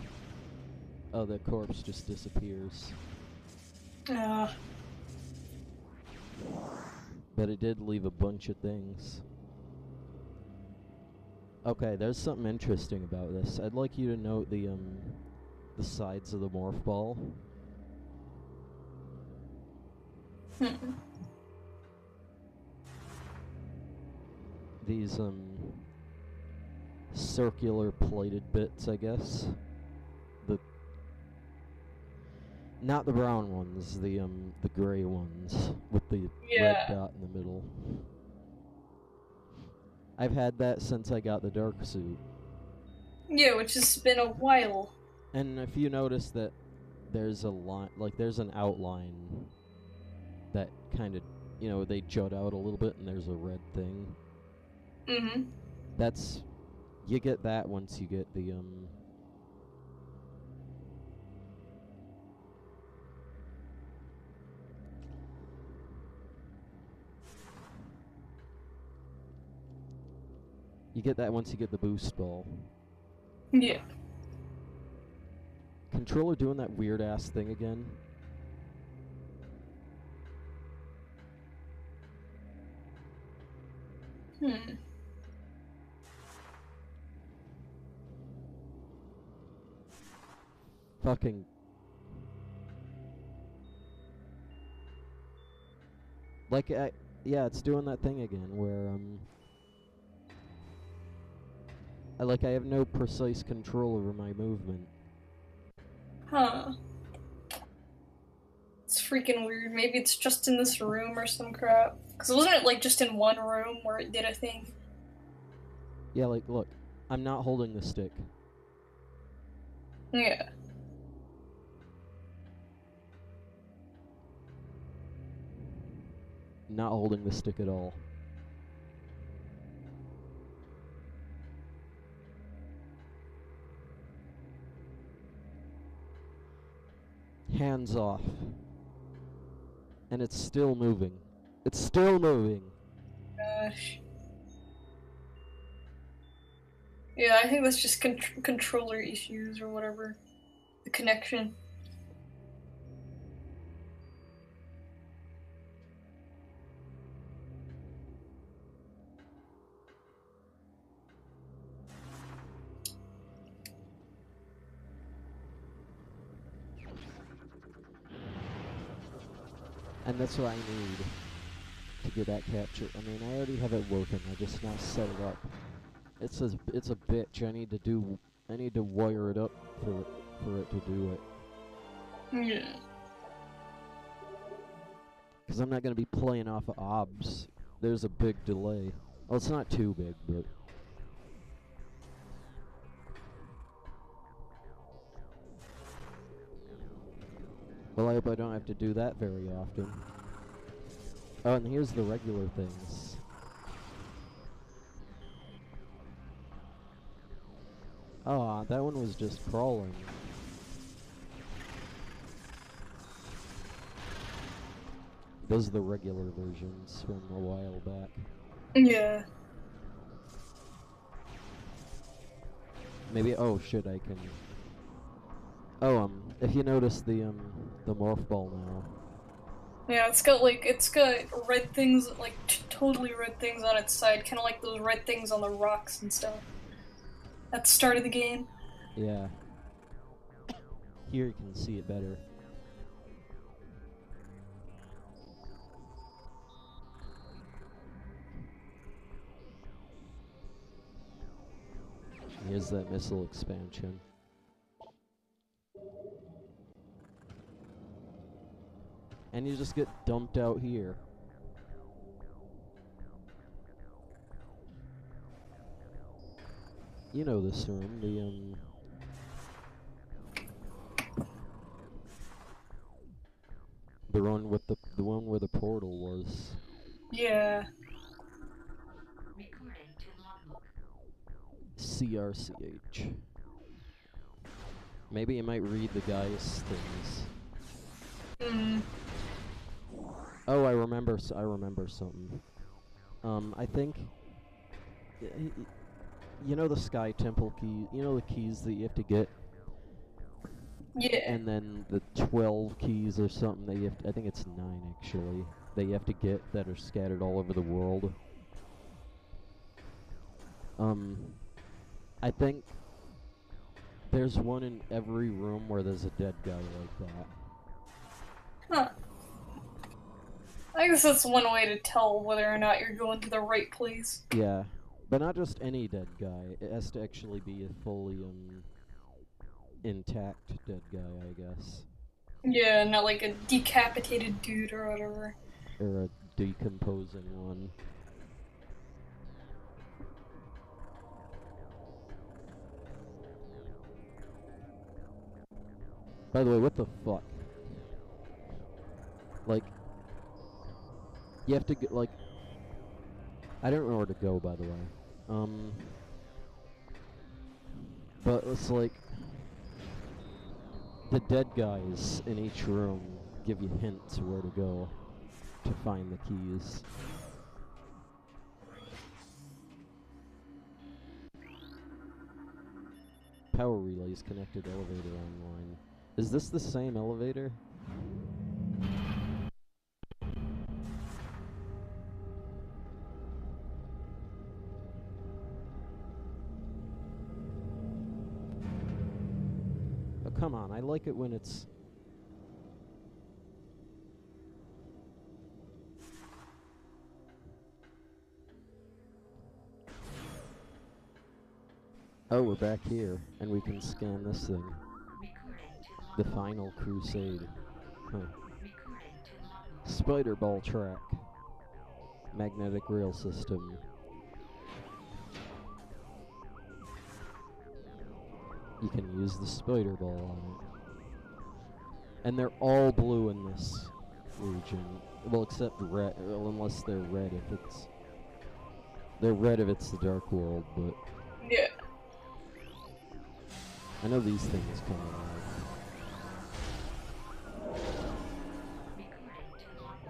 Oh, the corpse just disappears. But it did leave a bunch of things. Okay, there's something interesting about this. I'd like you to note the sides of the morph ball. These circular plated bits, I guess. Not the brown ones, the gray ones with the red dot in the middle. I've had that since I got the dark suit. Yeah, which has been a while. And if you notice that there's a line, like there's an outline that kind of, you know, they jut out a little bit and there's a red thing. Mm-hmm. That's, you get that once you get the, you get that once you get the boost ball. Yeah. Controller doing that weird ass thing again. Fucking. Like, yeah, it's doing that thing again where, I have no precise control over my movement. Huh. It's freaking weird. Maybe it's just in this room or some crap. Because wasn't it, like, just in one room where it did a thing? Yeah, like, look. I'm not holding the stick. Yeah. Not holding the stick at all. Hands off. And it's still moving. It's still moving. Gosh. Yeah, I think that's just controller issues or whatever. The connection. And that's what I need to get that capture. I mean, I already have it working. I just now set it up. It's a bitch. I need to wire it up for it to do it. Yeah. Because I'm not going to be playing off of OBS. There's a big delay. Well, it's not too big, but... Well, I hope I don't have to do that very often. Oh, and here's the regular things. Oh, that one was just crawling. Those are the regular versions from a while back. Yeah. Maybe, oh shit, I can... Oh, if you notice the morph ball now. Yeah, it's got red things, like totally red things on its side, kind of like those red things on the rocks and stuff. At the start of the game. Yeah. Here you can see it better. Here's that missile expansion. And you just get dumped out here. You know this room, the one where the portal was. Yeah. CRCH. Maybe you might read the guy's things. Oh, I remember something. I think... You know the Sky Temple key? You know the keys that you have to get? Yeah. And then the 12 keys or something that you have to, I think it's 9 actually, that you have to get that are scattered all over the world. I think there's one in every room where there's a dead guy like that. Huh. I guess that's one way to tell whether or not you're going to the right place. Yeah, but not just any dead guy. It has to actually be a fully intact dead guy, I guess. Yeah, not like a decapitated dude or whatever. Or a decomposing one. By the way, what the fuck? Like, you have to get, like... I don't know where to go, by the way. But it's like... The dead guys in each room give you hints where to go to find the keys. Power relays connected elevator online. Is this the same elevator? Oh, come on, I like it when it's... Oh, we're back here, and we can scan this thing. The Final Crusade. Huh. Spider ball track. Magnetic rail system. You can use the spider ball on it. And they're all blue in this region. Well, except red. Well, unless they're red if it's... They're red if it's the Dark World, but... Yeah. I know these things come alive.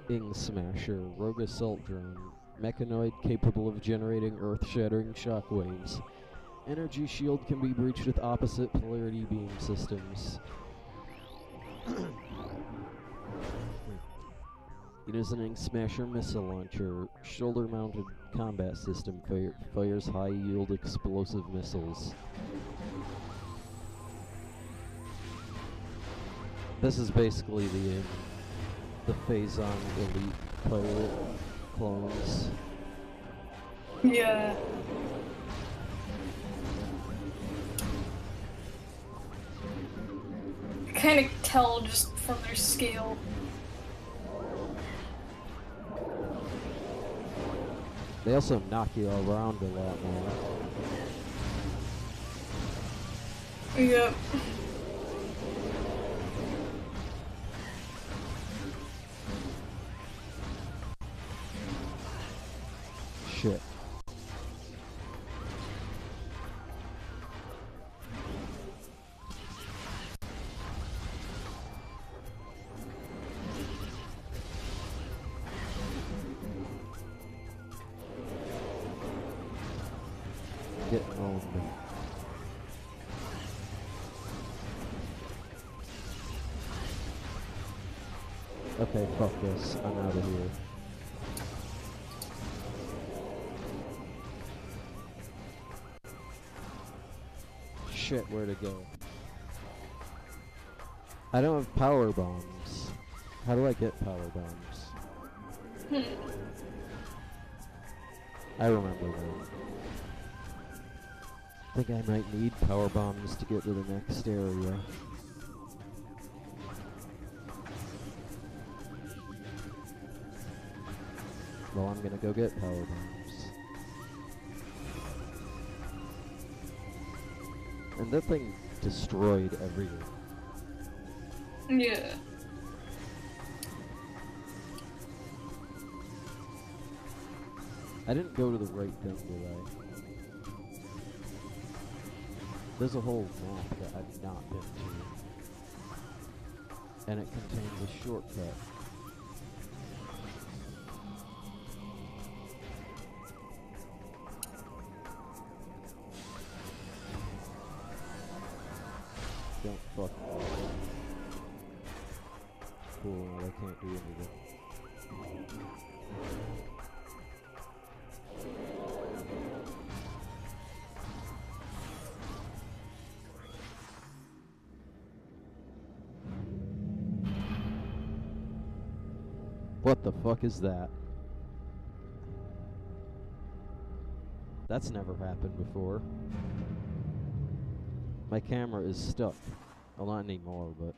Ing Smasher, Rogue Assault Drone. Mechanoid capable of generating earth-shattering shockwaves. Energy shield can be breached with opposite polarity beam systems. It is an Ing Smasher missile launcher. Shoulder-mounted combat system fires high-yield explosive missiles. This is basically the Phazon Elite Pirate clones. Yeah. You kind of tell just from their scale. They also knock you around a lot more. Yep. Shit. Get owned. Okay, fuck this. I'm out of here. Shit, where to go? I don't have power bombs. How do I get power bombs? I remember that. I think I might need power bombs to get to the next area. Well, I'm gonna go get power bombs. And that thing destroyed everything. Yeah. I didn't go to the right thing, did I? There's a whole map that I've not been to. And it contains a shortcut. Don't fuck me. Cool, I can't do anything. What the fuck is that? That's never happened before. My camera is stuck. Well, not anymore, but...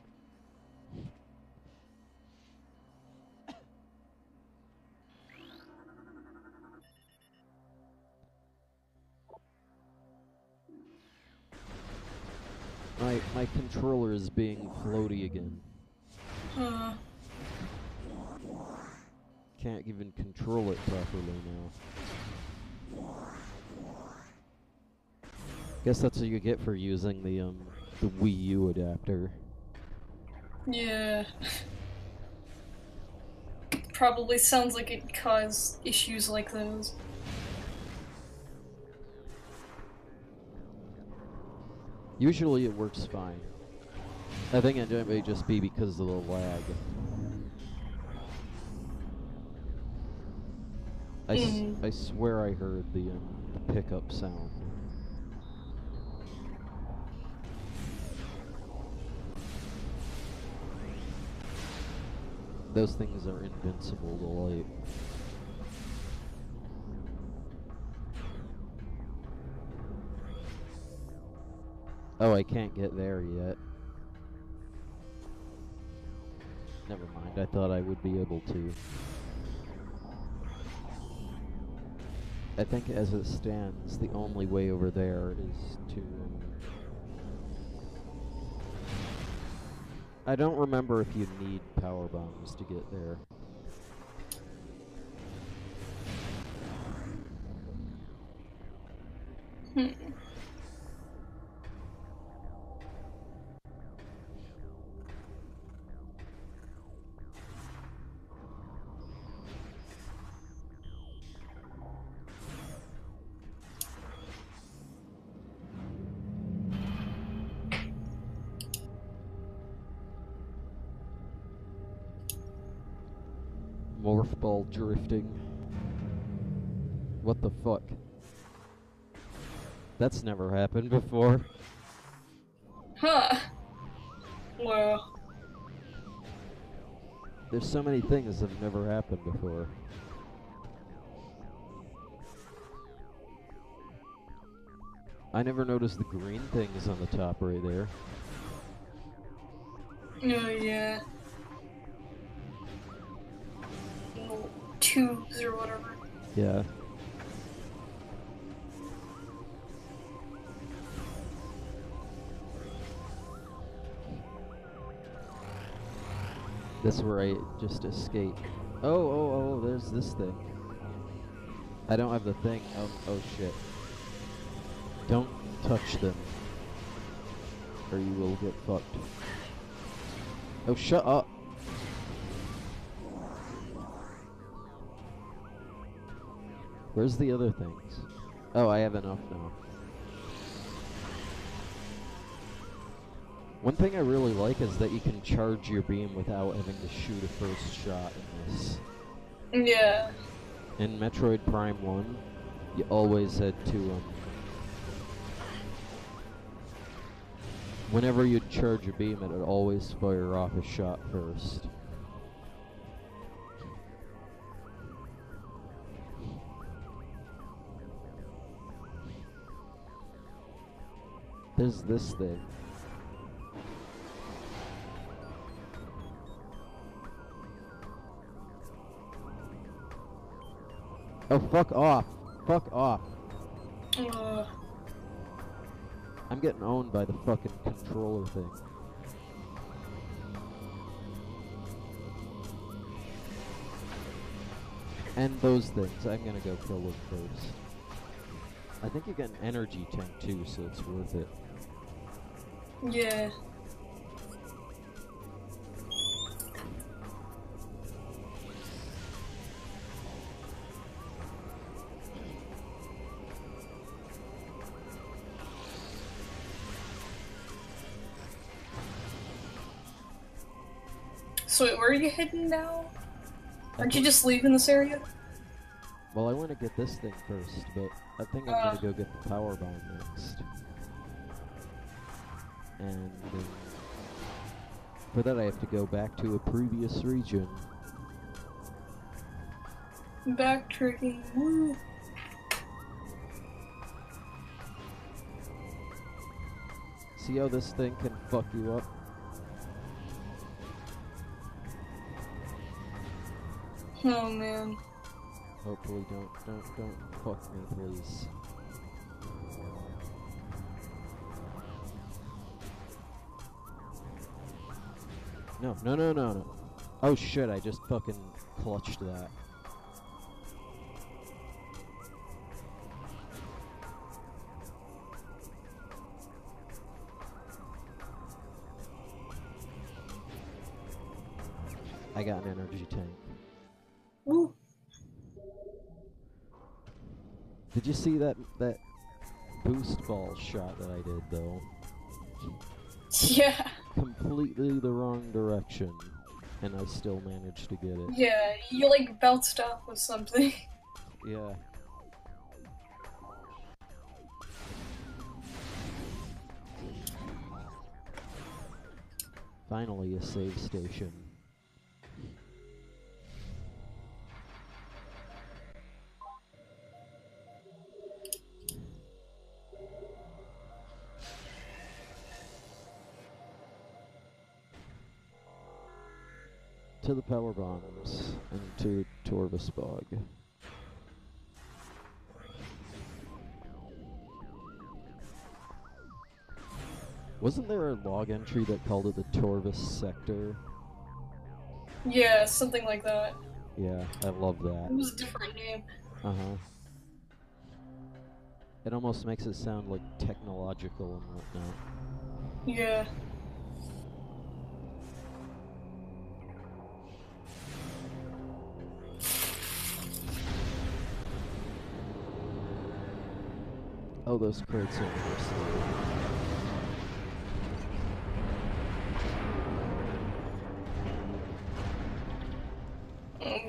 My controller is being floaty again. Can't even control it properly now. Guess that's what you get for using the Wii U adapter. Yeah. Probably sounds like it caused issues like those. Usually it works fine. I think it may just be because of the lag. I swear I heard the pickup sound. Those things are invincible to light. Oh, I can't get there yet. Never mind, I thought I would be able to. I think as it stands, the only way over there is to... I don't remember if you need power bombs to get there. Morph ball drifting. What the fuck? That's never happened before. Huh. Well. There's so many things that have never happened before. I never noticed the green things on the top right there. Oh, yeah. Tubes or whatever. Yeah. That's where I just escaped. Oh, there's this thing. I don't have the thing. Oh shit. Don't touch them, or you will get fucked. Oh, shut up. Where's the other things? Oh, I have enough now. One thing I really like is that you can charge your beam without having to shoot a first shot in this. Yeah. In Metroid Prime 1, you always had to, whenever you'd charge a beam, it would always fire off a shot first. There's this thing. Oh, fuck off. Fuck off. I'm getting owned by the fucking controller thing. And those things. I'm gonna go kill them first. I think you get an energy tank too, so it's worth it. Yeah. So wait, where are you heading now? Aren't you just leaving this area? Well, I want to get this thing first, but I think I'm gonna go get the power bomb next. And for that I have to go back to a previous region. Backtracking. Woo. See how this thing can fuck you up? Oh man. Hopefully don't fuck me, please. No. Oh shit, I just fucking clutched that. I got an energy tank. Woo. Did you see that boost ball shot that I did though? Yeah. Completely the wrong direction, and I still managed to get it. Yeah, you like bounced off with something. Yeah. Finally, a save station. To the power bombs and to Torvus Bog. Wasn't there a log entry that called it the Torvus sector? Yeah, something like that. Yeah, I love that. It was a different name. Uh-huh. It almost makes it sound like technological and whatnot. Yeah. Oh, those crates are interesting.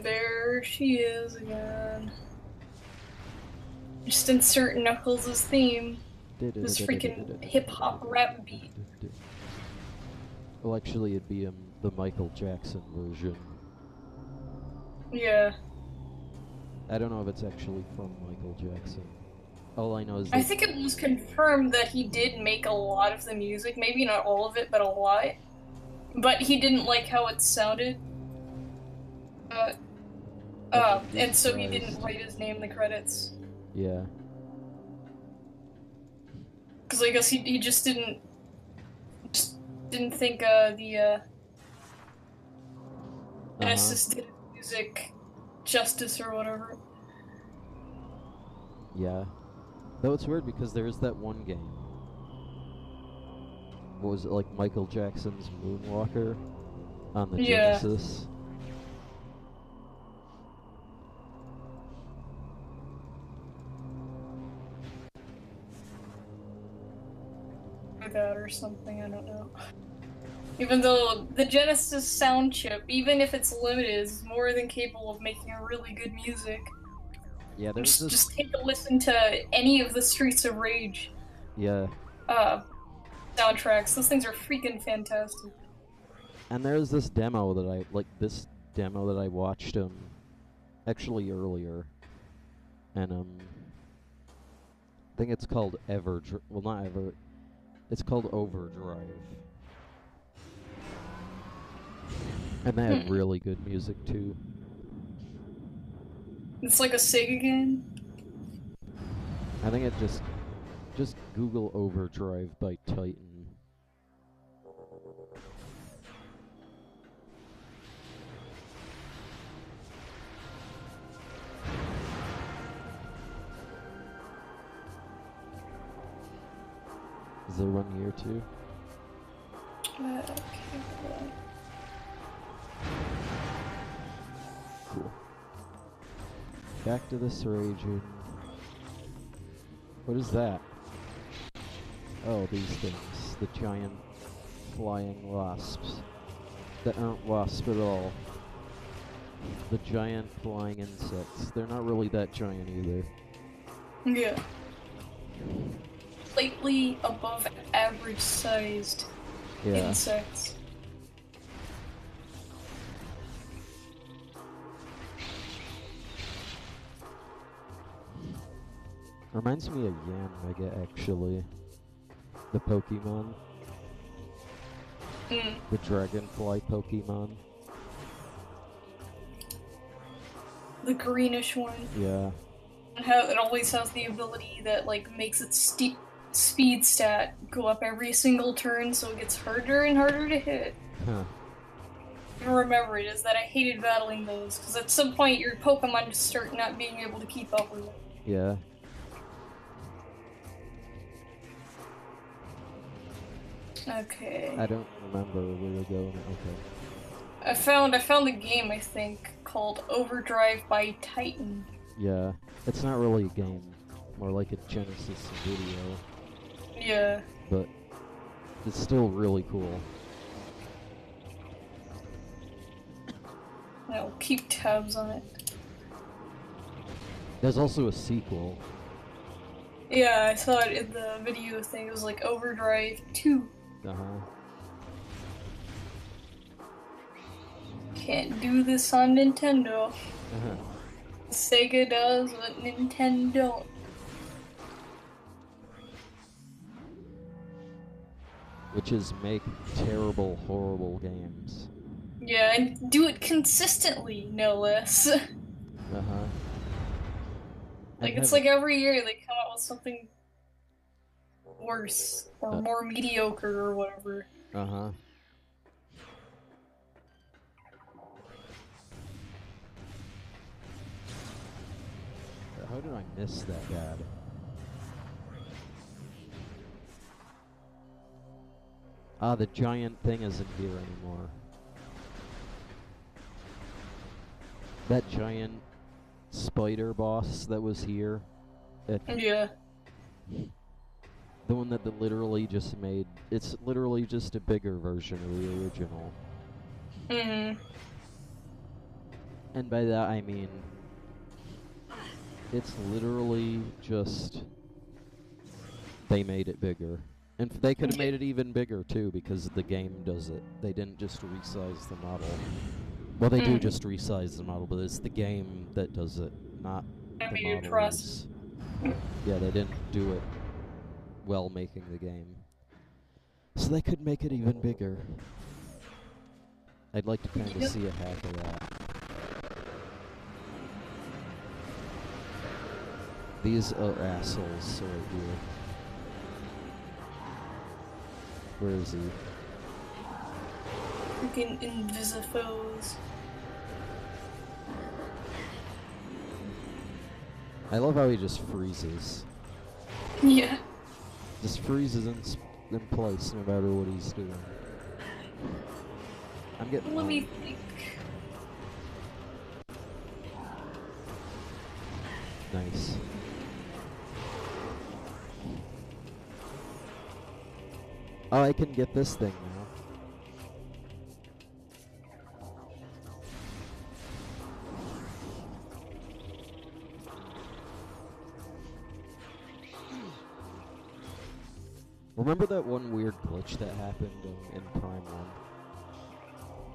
There she is again. Just insert Knuckles' theme. This freaking hip-hop rap beat. Well, actually, it'd be the Michael Jackson version. Yeah. I don't know if it's actually from Michael Jackson. All I know is I think it was confirmed that he did make a lot of the music. Maybe not all of it, but a lot. But he didn't like how it sounded. And so he didn't write his name in the credits. Yeah. Because I guess he just didn't think the Genesis did music justice or whatever. Yeah. Though it's weird because there is that one game. What was it, like Michael Jackson's Moonwalker on the Genesis? That or something, I don't know. Even though the Genesis sound chip, even if it's limited, is more than capable of making a really good music. Yeah, there's just take a listen to any of the Streets of Rage. Yeah. Soundtracks. Those things are freaking fantastic. And there's this demo that I watched actually earlier, and I think it's called it's called Overdrive. And they had really good music too. It's like a Sega game? I think it just Google Overdrive by Titan. Is there one year too? Okay. Cool. Back to this raging. What is that? Oh, these things. The giant flying wasps. That aren't wasps at all. The giant flying insects. They're not really that giant either. Yeah. Slightly above average sized insects. Reminds me of Yanmega, actually. The Pokemon. The Dragonfly Pokemon. The greenish one. Yeah. And how it always has the ability that, like, makes its speed stat go up every single turn, so it gets harder and harder to hit. Huh. I remember it is that I hated battling those, because at some point your Pokemon just start not being able to keep up with it. Yeah. Okay. I don't remember where we're going. Okay. I found a game, I think, called Overdrive by Titan. Yeah. It's not really a game. More like a Genesis video. Yeah. But it's still really cool. I'll keep tabs on it. There's also a sequel. Yeah, I saw it in the video thing. It was like Overdrive 2. Uh-huh. Can't do this on Nintendo. Uh-huh. Sega does what Nintendo don't. Which is make terrible, horrible games. Yeah, and do it consistently, no less. Uh-huh. Like, it's like every year they come out with something worse, or more mediocre, or whatever. Uh-huh. How did I miss that bad? Ah, the giant thing isn't here anymore. That giant spider boss that was here. Yeah. The one that literally just made... It's literally just a bigger version of the original. Mm-hmm. And by that I mean... It's literally just... They made it bigger. And they could have made it even bigger, too, because the game does it. They didn't just resize the model. Well, they do just resize the model, but it's the game that does it, not the models. Yeah, they didn't do it while making the game. So they could make it even bigger. I'd like to kind of see a hack of that. These are assholes right here. Where is he? Freaking Invisifos. I love how he just freezes. Yeah. Just freezes in place no matter what he's doing. I'm getting... Let me think. Nice. Oh, I can get this thing now. Remember that one weird glitch that happened in Prime 1?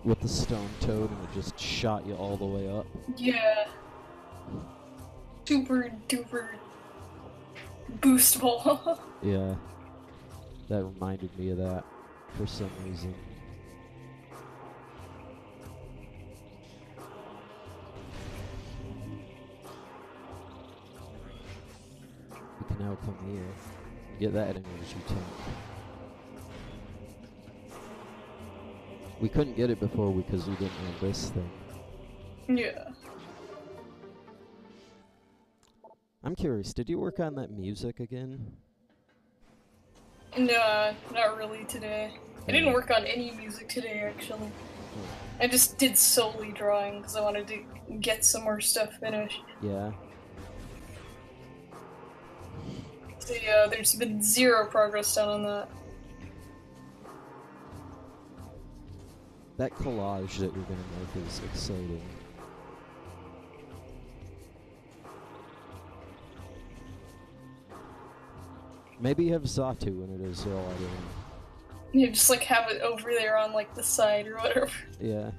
With the stone toad and it just shot you all the way up? Yeah. Super duper boost ball. Yeah. That reminded me of that for some reason. We can now come here and get that energy tank. We couldn't get it before because we didn't have this thing. Yeah. I'm curious, did you work on that music again? No, not really today. I didn't work on any music today, actually. I just did solely drawing because I wanted to get some more stuff finished. Yeah. So yeah, there's been zero progress done on that. That collage that you're gonna make is exciting. Maybe you have Xatu in it as well, I don't know. You just like have it over there on like the side or whatever. Yeah.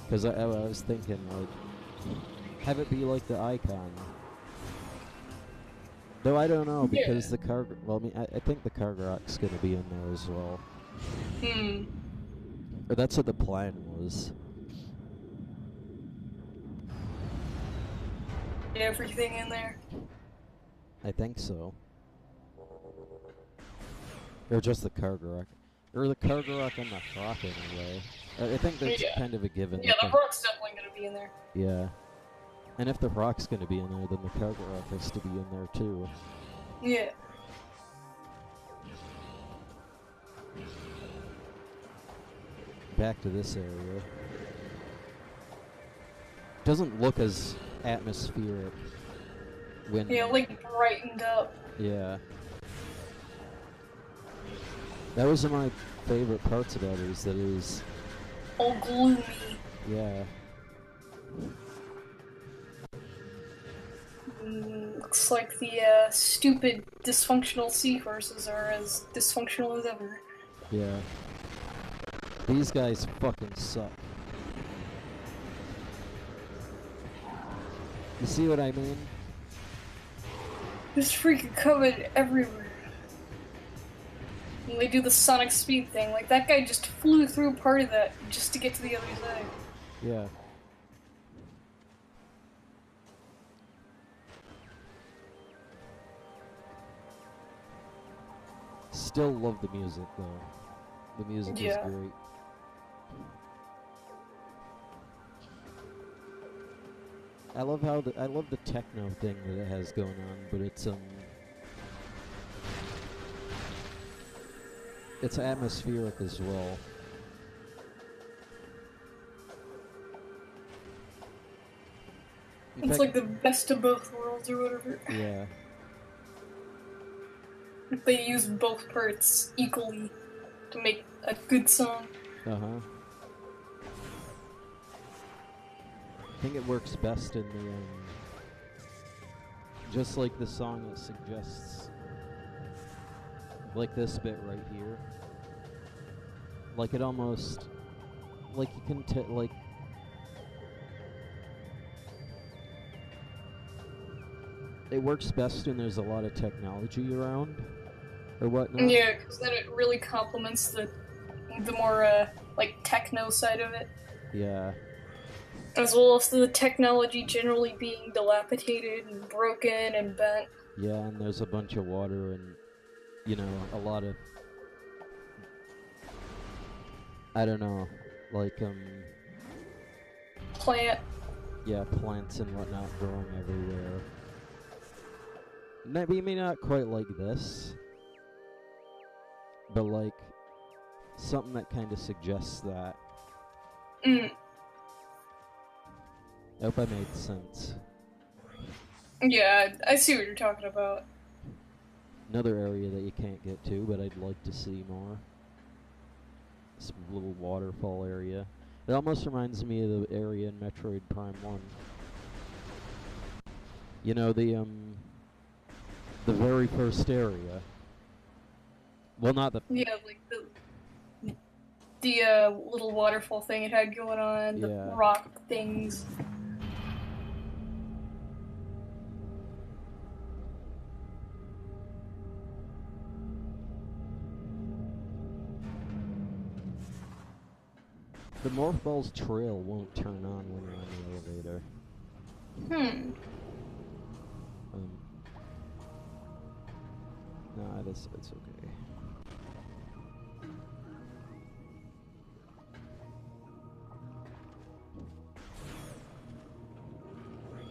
Because I was thinking, like, Have it be like the icon. Though I don't know, because Yeah. the well, I mean, I think the Kargaroc's gonna be in there as well. Hmm. Or that's what the plan was. Everything in there. I think so. Or just the Kargaroc. Or the Kargaroc and the Hawk anyway. I think that's Yeah. kind of a given. Yeah, That the rock's definitely gonna be in there. yeah. And if the Rock's gonna be in there, then the Kargaroc has to be in there too. Yeah. Back to this area. Doesn't look as atmospheric when... Yeah, like brightened up. Yeah. That was one of my favorite parts about it, is that it was... All gloomy. Yeah. Looks like the stupid dysfunctional seahorses are as dysfunctional as ever. Yeah. These guys fucking suck. You see what I mean? This freaking coming everywhere. And they do the sonic speed thing. Like, that guy just flew through part of that just to get to the other side. Yeah. Still love the music, though. The music is great. I love how I love the techno thing that it has going on, but it's atmospheric as well. It's like the best of both worlds or whatever. Yeah. They use both parts equally to make a good song. Uh-huh. I think it works best in the, just like the song that suggests, like this bit right here. Like it almost, like you can like, it works best when there's a lot of technology around, or whatnot. Yeah, because then it really complements the more, like, techno side of it. Yeah. As well as the technology generally being dilapidated and broken and bent. Yeah, and there's a bunch of water and, you know, a lot of, I don't know, like, plant. Yeah, plants and whatnot growing everywhere. Maybe not quite like this, but like something that kind of suggests that. Mm. I hope I made sense. Yeah, I see what you're talking about. Another area that you can't get to, but I'd like to see more. This little waterfall area. It almost reminds me of the area in Metroid Prime 1. You know, the very first area. Well, not the... Yeah, like the little waterfall thing it had going on, the rock things. The Morph Ball's trail won't turn on when you're on the elevator. Nah, it's okay.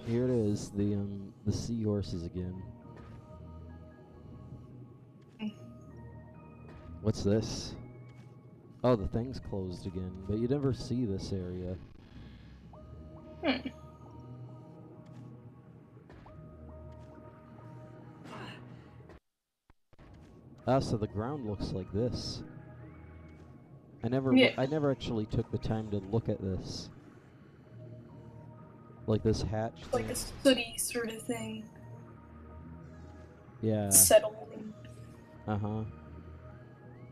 Here it is, the seahorses again. What's this? Oh, the thing's closed again, but you never see this area. Ah, so the ground looks like this. I never actually took the time to look at this. Like this hatch thing. Like a sooty sort of thing. Yeah. Settling. Uh-huh.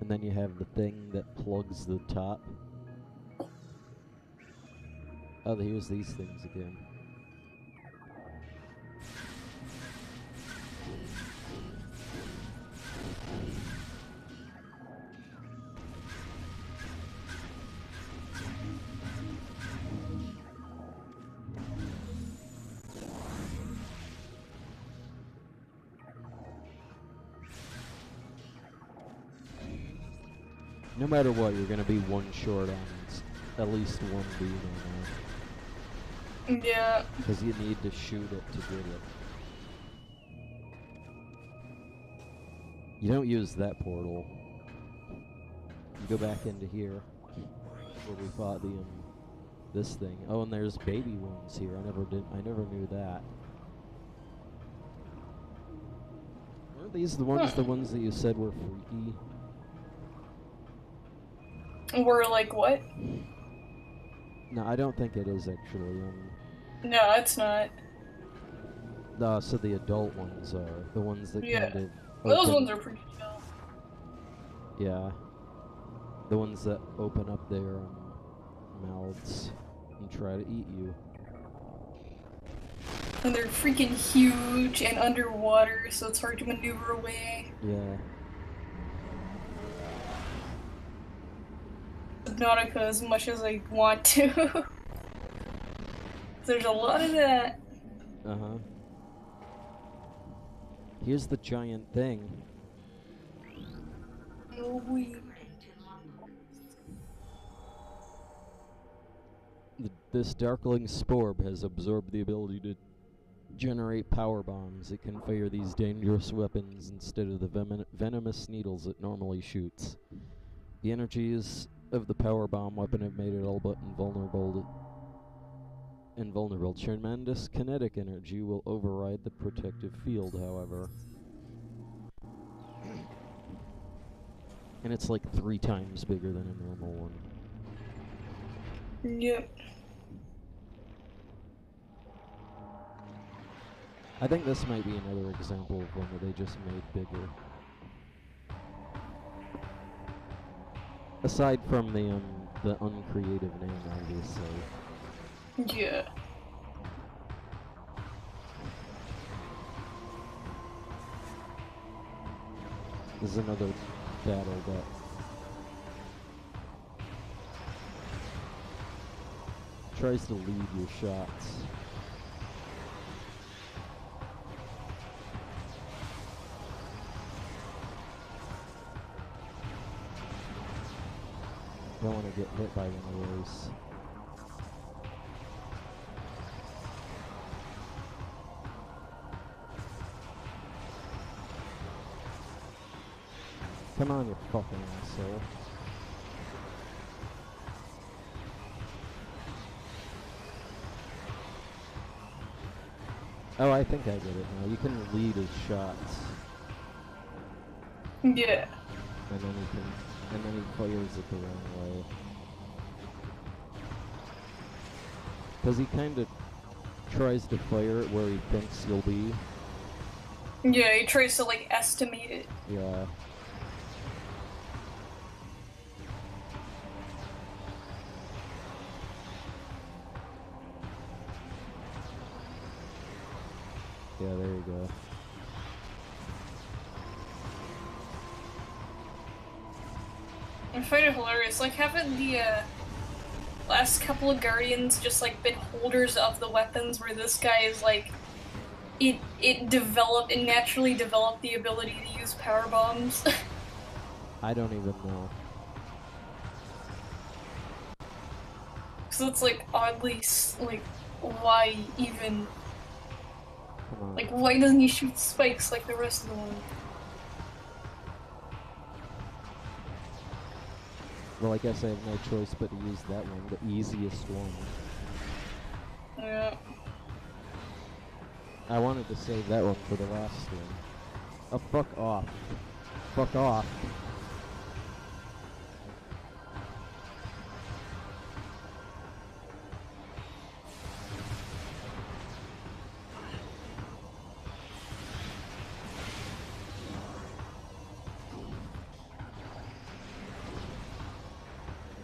And then you have the thing that plugs the top. Oh, here's these things again. No matter what, you're gonna be one short on at least one beam on Yeah. because you need to shoot it to get it. You don't use that portal. You go back into here where we fought the this thing. Oh, and there's baby ones here. I never knew that. Weren't these the ones that you said were freaky? We're like what? No, I don't think it is actually. No, it's not. No, so the adult ones are the ones that kind of. Those ones are pretty chill. Yeah. The ones that open up their mouths and try to eat you. And they're freaking huge and underwater, so it's hard to maneuver away. Yeah. Subnautica as much as I want to. There's a lot of that. Uh-huh. Here's the giant thing. Oh, we. This darkling sporb has absorbed the ability to generate power bombs. It can fire these dangerous weapons instead of the venomous needles it normally shoots. The energies of the power bomb weapon have made it all but invulnerable. Tremendous kinetic energy will override the protective field, however. And it's like 3 times bigger than a normal one. Yep. I think this might be another example of one that they just made bigger. Aside from the uncreative name, obviously. Yeah. This is another battle that tries to lead your shots. Don't want to get hit by one of those. Come on, you fucking asshole. Oh, I think I get it now. You can lead his shots. Yeah. And then he fires it the wrong way. Because he kind of tries to fire it where he thinks you'll be. Yeah, he tries to, like, estimate it. Yeah. Yeah, there you go. I find it hilarious. Like, haven't the last couple of Guardians just, like, been holders of the weapons where this guy is, like, it naturally developed the ability to use power bombs? I don't even know. So it's, like, oddly, like, why even... Come on. Like, why doesn't he shoot spikes like the rest of the world? Well, I guess I have no choice but to use that one, the easiest one. Yeah. I wanted to save that one for the last one. Oh, fuck off. Fuck off.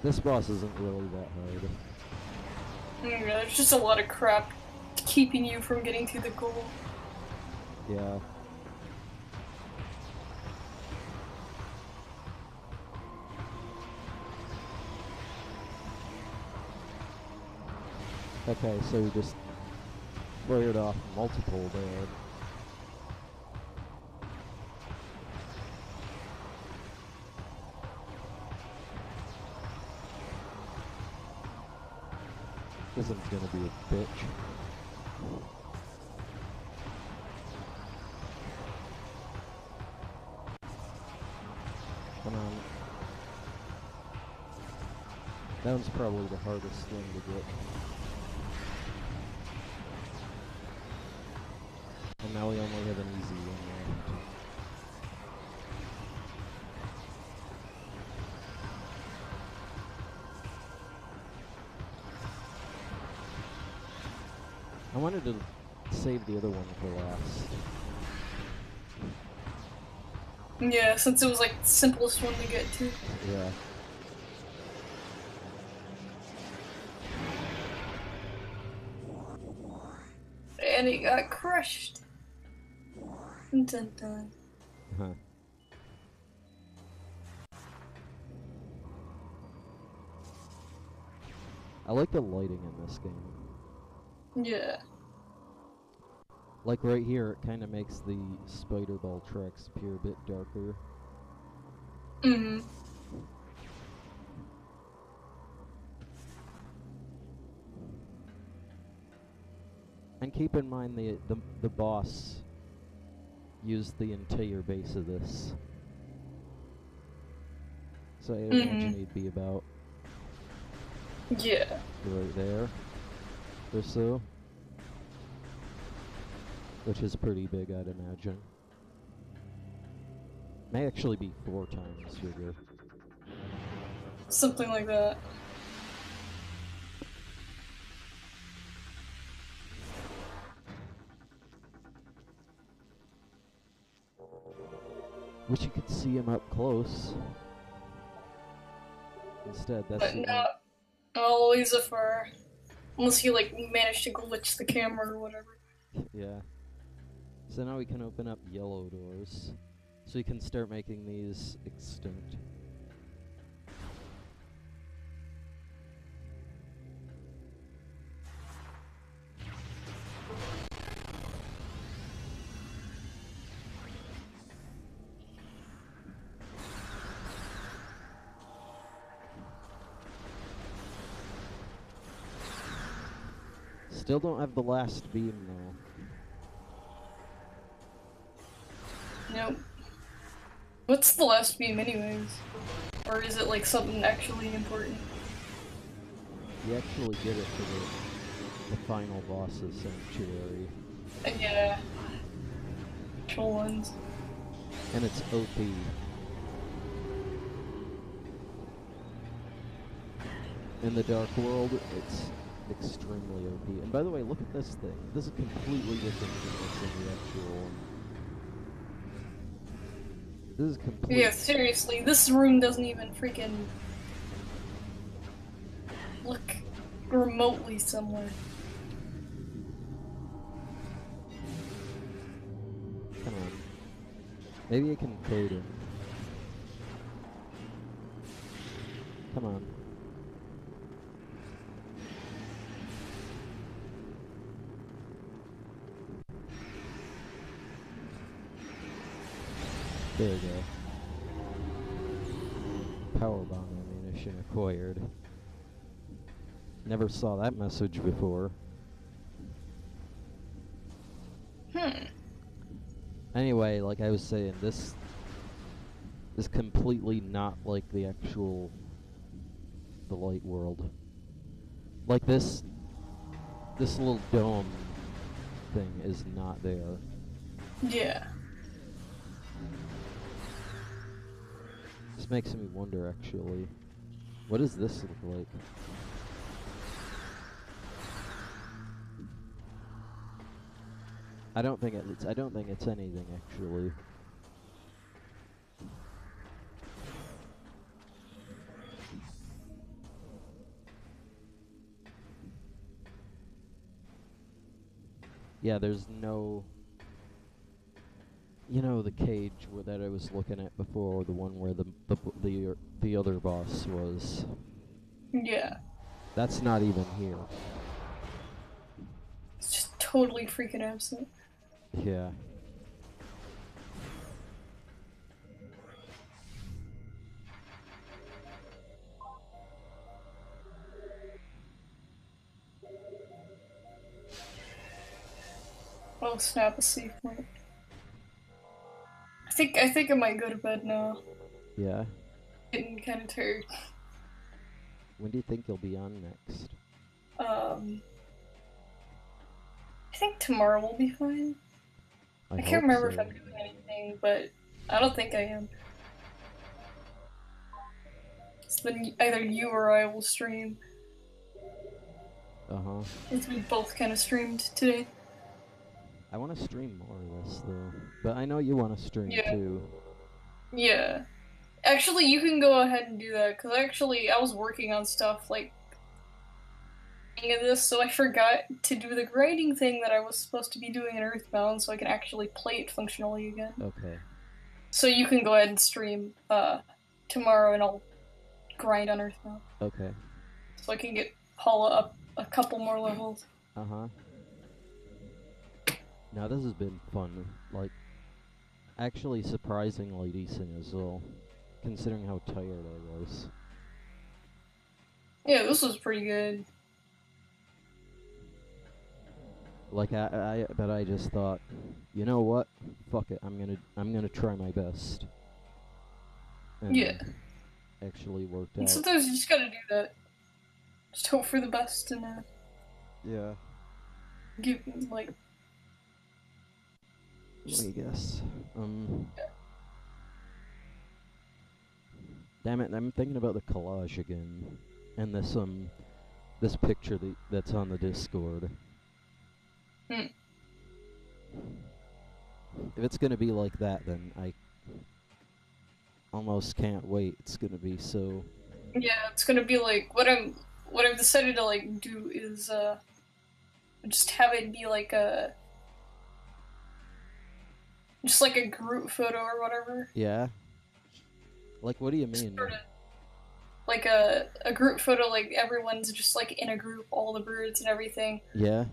This boss isn't really that hard. Yeah, there's just a lot of crap keeping you from getting to the goal. Yeah. Okay, so we just fired off multiple there. This one's gonna be a bitch. Come on. That one's probably the hardest one to get. And now we only have an easy one left. I wanted to save the other one for last. Yeah, since it was like the simplest one to get to. Yeah. And it got crushed. Dun dun. Huh. I like the lighting in this game. Yeah. Like right here, it kind of makes the spider ball tracks appear a bit darker. Mm-hmm. And keep in mind the boss used the entire base of this. So I imagine he'd be about Yeah. right there or so. Which is pretty big, I'd imagine. May actually be 4 times bigger. Something like that. Wish you could see him up close. Instead, that's But the not always afar. Unless you like manage to glitch the camera or whatever. Yeah. So now we can open up yellow doors. So we can start making these extinct. Still don't have the last beam though. Nope. What's the last beam anyways? Or is it like something actually important? You actually get it for the final boss's sanctuary. Yeah. Control ones. And it's OP. In the Dark World, it's extremely OP. And by the way, look at this thing. This is completely different from what's in the actual one. This is complete. Yeah, seriously, this room doesn't even freaking look remotely similar. Come on. Maybe I can code him. Come on. There we go. Powerbomb ammunition acquired. Never saw that message before. Anyway, like I was saying, this is completely not like the actual the light world. Like this little dome thing is not there. Yeah. This makes me wonder actually. What does this look like? I don't think it's anything actually. Yeah, there's no. You know the cage that I was looking at before, the one where the other boss was. Yeah. That's not even here. It's just totally freaking absent. Yeah. Oh snap! A save point. I think I might go to bed now. Yeah. Getting kind of tired. When do you think you'll be on next? I think tomorrow will be fine. I can't remember if I'm doing anything, but I don't think I am. So then either you or I will stream. Uh-huh. Since we both kind of streamed today. I want to stream more of this, though. But I know you want to stream, too. Yeah. Actually, you can go ahead and do that, because I was working on stuff, like, of this, so I forgot to do the grinding thing that I was supposed to be doing in Earthbound, so I can actually play it functionally again. Okay. So you can go ahead and stream, tomorrow, and I'll grind on Earthbound. Okay. So I can get Paula up a couple more levels. Uh-huh. Now this has been fun, like, actually surprisingly decent as well, considering how tired I was. Yeah, this was pretty good. Like, but I just thought, you know what? Fuck it, I'm gonna try my best. And yeah. Actually worked And out. sometimes you just gotta do that. Just hope for the best and, yeah. give, like... Let me guess. Damn it, I'm thinking about the collage again. And this picture that's on the Discord. Hmm. If it's gonna be like that, then I almost can't wait. It's gonna be so... Yeah, it's gonna be like, what I've decided to, like, do is, just have it be like just like a group photo or whatever. Yeah? Like, what do you mean? Sort of like a group photo, like everyone's just like in a group, all the birds and everything. Yeah?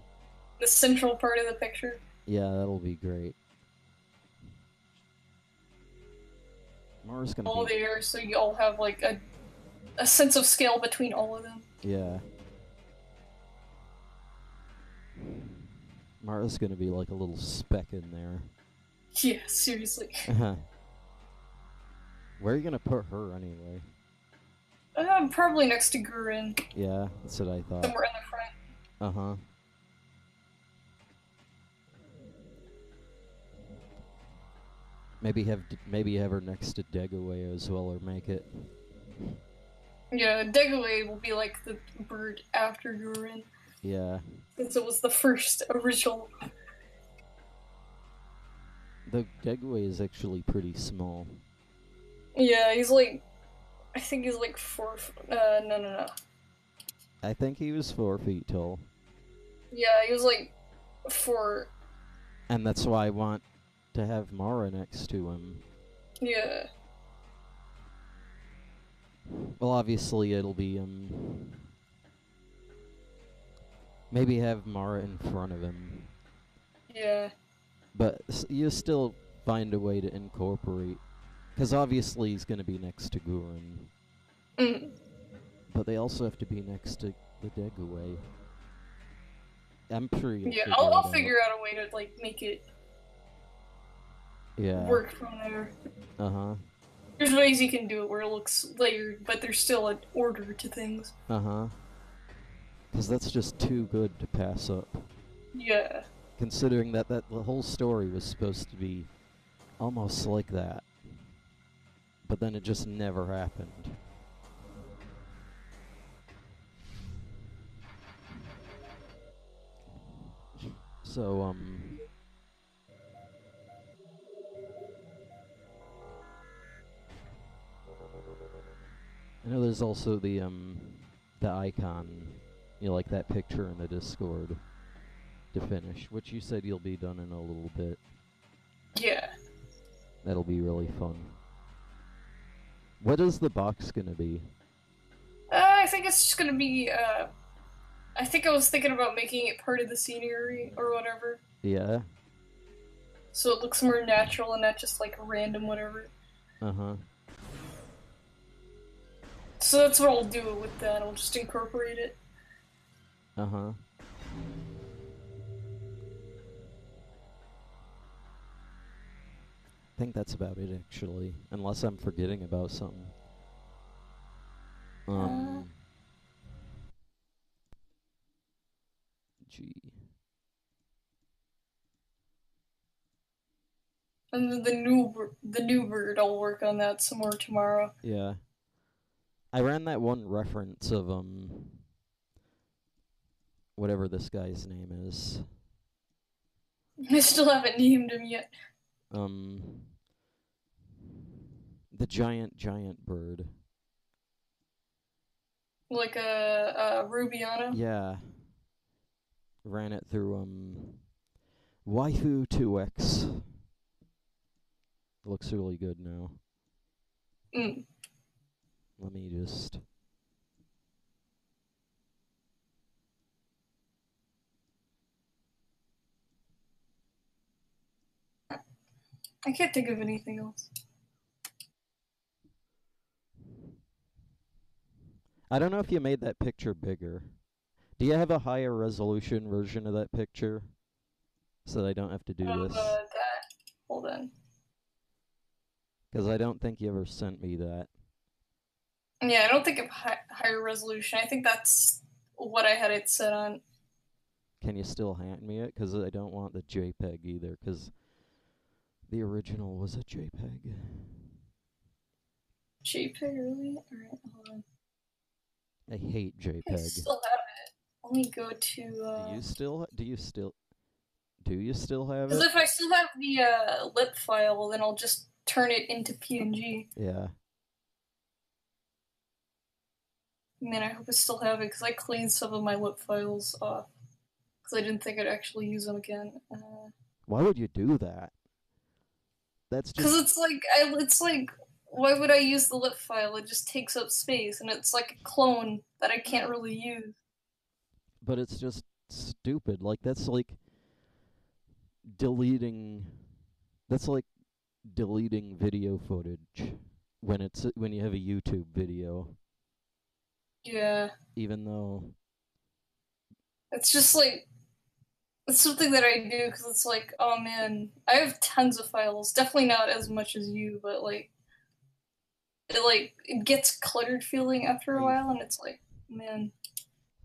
The central part of the picture. Yeah, that'll be great. Mara's gonna all be... there, so you all have like a sense of scale between all of them. Yeah. Mara's gonna be like a little speck in there. Yeah, seriously. Where are you gonna put her anyway? Probably next to Gurin. Yeah, that's what I thought. Somewhere in the front. Uh-huh. Maybe have her next to Degaway as well, or make it. Yeah, Degaway will be like the bird after Gurin. Yeah. Since it was the first original. The Degaway is actually pretty small. Yeah, he's like, I think he's like 4. No. I think he was 4 feet tall. Yeah, he was like 4. And that's why I want to have Mara next to him. Yeah. Well, obviously it'll be, maybe have Mara in front of him. Yeah. But you still find a way to incorporate... Because obviously he's going to be next to Gurin. Mm. But they also have to be next to the Degaway. I'm sure you'll Yeah, figure I'll it figure out a way to, like, make it work from there. Uh-huh. There's ways you can do it where it looks layered, but there's still an order to things. Uh-huh. Because that's just too good to pass up. Yeah. Considering that the whole story was supposed to be almost like that. But then it just never happened. So, I know there's also the icon, you know, like that picture in the Discord to finish, which you said you'll be done in a little bit. Yeah. That'll be really fun. What is the box gonna be? I think it's just gonna be, I think I was thinking about making it part of the scenery or whatever. Yeah? So it looks more natural and not just like random whatever. Uh-huh. So that's what I'll do with that, I'll just incorporate it. Uh-huh. think that's about it, actually. Unless I'm forgetting about something. Gee. And then the new bird, I'll work on that some more tomorrow. Yeah. I ran that one reference of, whatever this guy's name is. I still haven't named him yet. The giant bird. Like a Rubiano? Yeah. Ran it through, Waifu 2X. Looks really good now. Let me just... I can't think of anything else. I don't know if you made that picture bigger. Do you have a higher resolution version of that picture? So that I don't have to do this? That. Hold on. Because I don't think you ever sent me that. Yeah, I don't think of higher resolution. I think that's what I had it set on. Can you still hand me it? Because I don't want the JPEG either, because the original was a JPEG. JPEG, really? Alright, hold on. I hate JPEG. I still have it. Let me go to... Do you still have it? Because if I still have the lip file, then I'll just turn it into PNG. Yeah. Man, I hope I still have it, because I cleaned some of my lip files off. Because I didn't think I'd actually use them again. Why would you do that? That's just... Because it's like, why would I use the lip file? It just takes up space, and it's like a clone that I can't really use. But it's just stupid. Like, that's like deleting... That's like deleting video footage when you have a YouTube video. Yeah. Even though... It's just like... It's something that I do, because it's like, oh man, I have tons of files. Definitely not as much as you, but like... It gets cluttered feeling after a while, and it's like, man.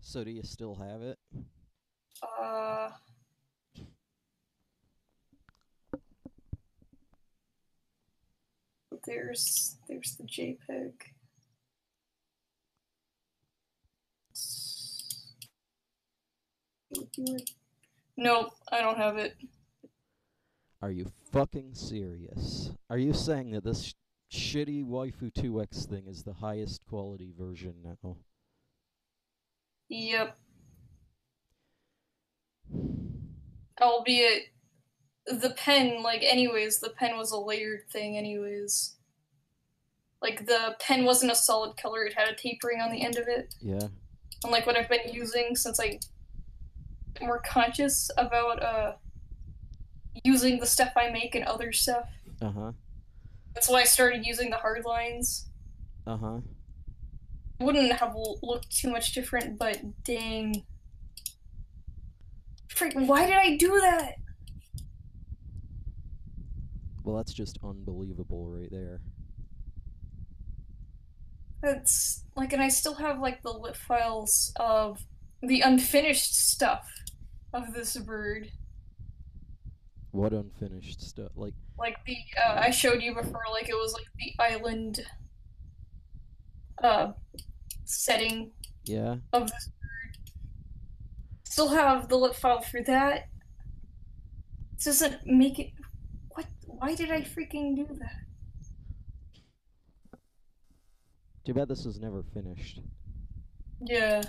So do you still have it? There's the JPEG. Nope, I don't have it. Are you fucking serious? Are you saying that this shitty Waifu 2X thing is the highest quality version now? Yep. Albeit, the pen, the pen was a layered thing anyways. Like, the pen wasn't a solid color, it had a tapering on the end of it. Yeah. Unlike what I've been using since I'm more conscious about, using the stuff I make and other stuff. Uh-huh. That's why I started using the hard lines. Uh-huh. It wouldn't have looked too much different, but dang. Freak, why did I do that? Well, that's just unbelievable right there. That's, like, and I still have, like, the lit files of the unfinished stuff of this bird. What unfinished stuff? Like the, I showed you before, like, it was, like, the island, setting. Yeah. Of this bird. Still have the lit file for that. It doesn't make it... What? Why did I freaking do that? Too bad this is never finished. Yeah.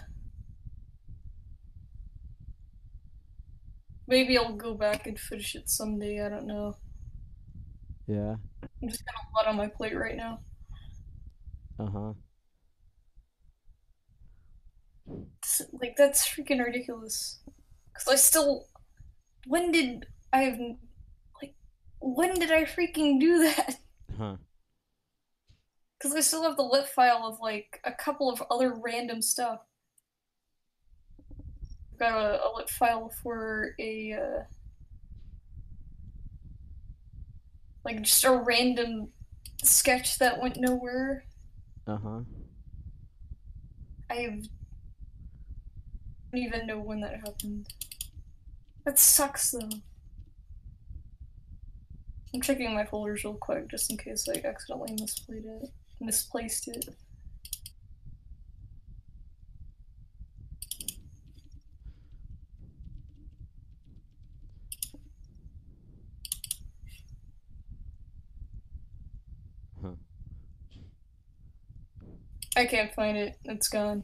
Maybe I'll go back and finish it someday, I don't know. Yeah. I'm just got a lot on my plate right now. Uh-huh. Like, that's freaking ridiculous. Because I still... When did I freaking do that? Huh. Because I still have the lit file of, like, a couple of other random stuff. I've got a lit file for a, Like just a random sketch that went nowhere. Uh-huh. I don't even know when that happened. That sucks though. I'm checking my folders real quick just in case I accidentally misplaced it. Huh. I can't find it. It's gone.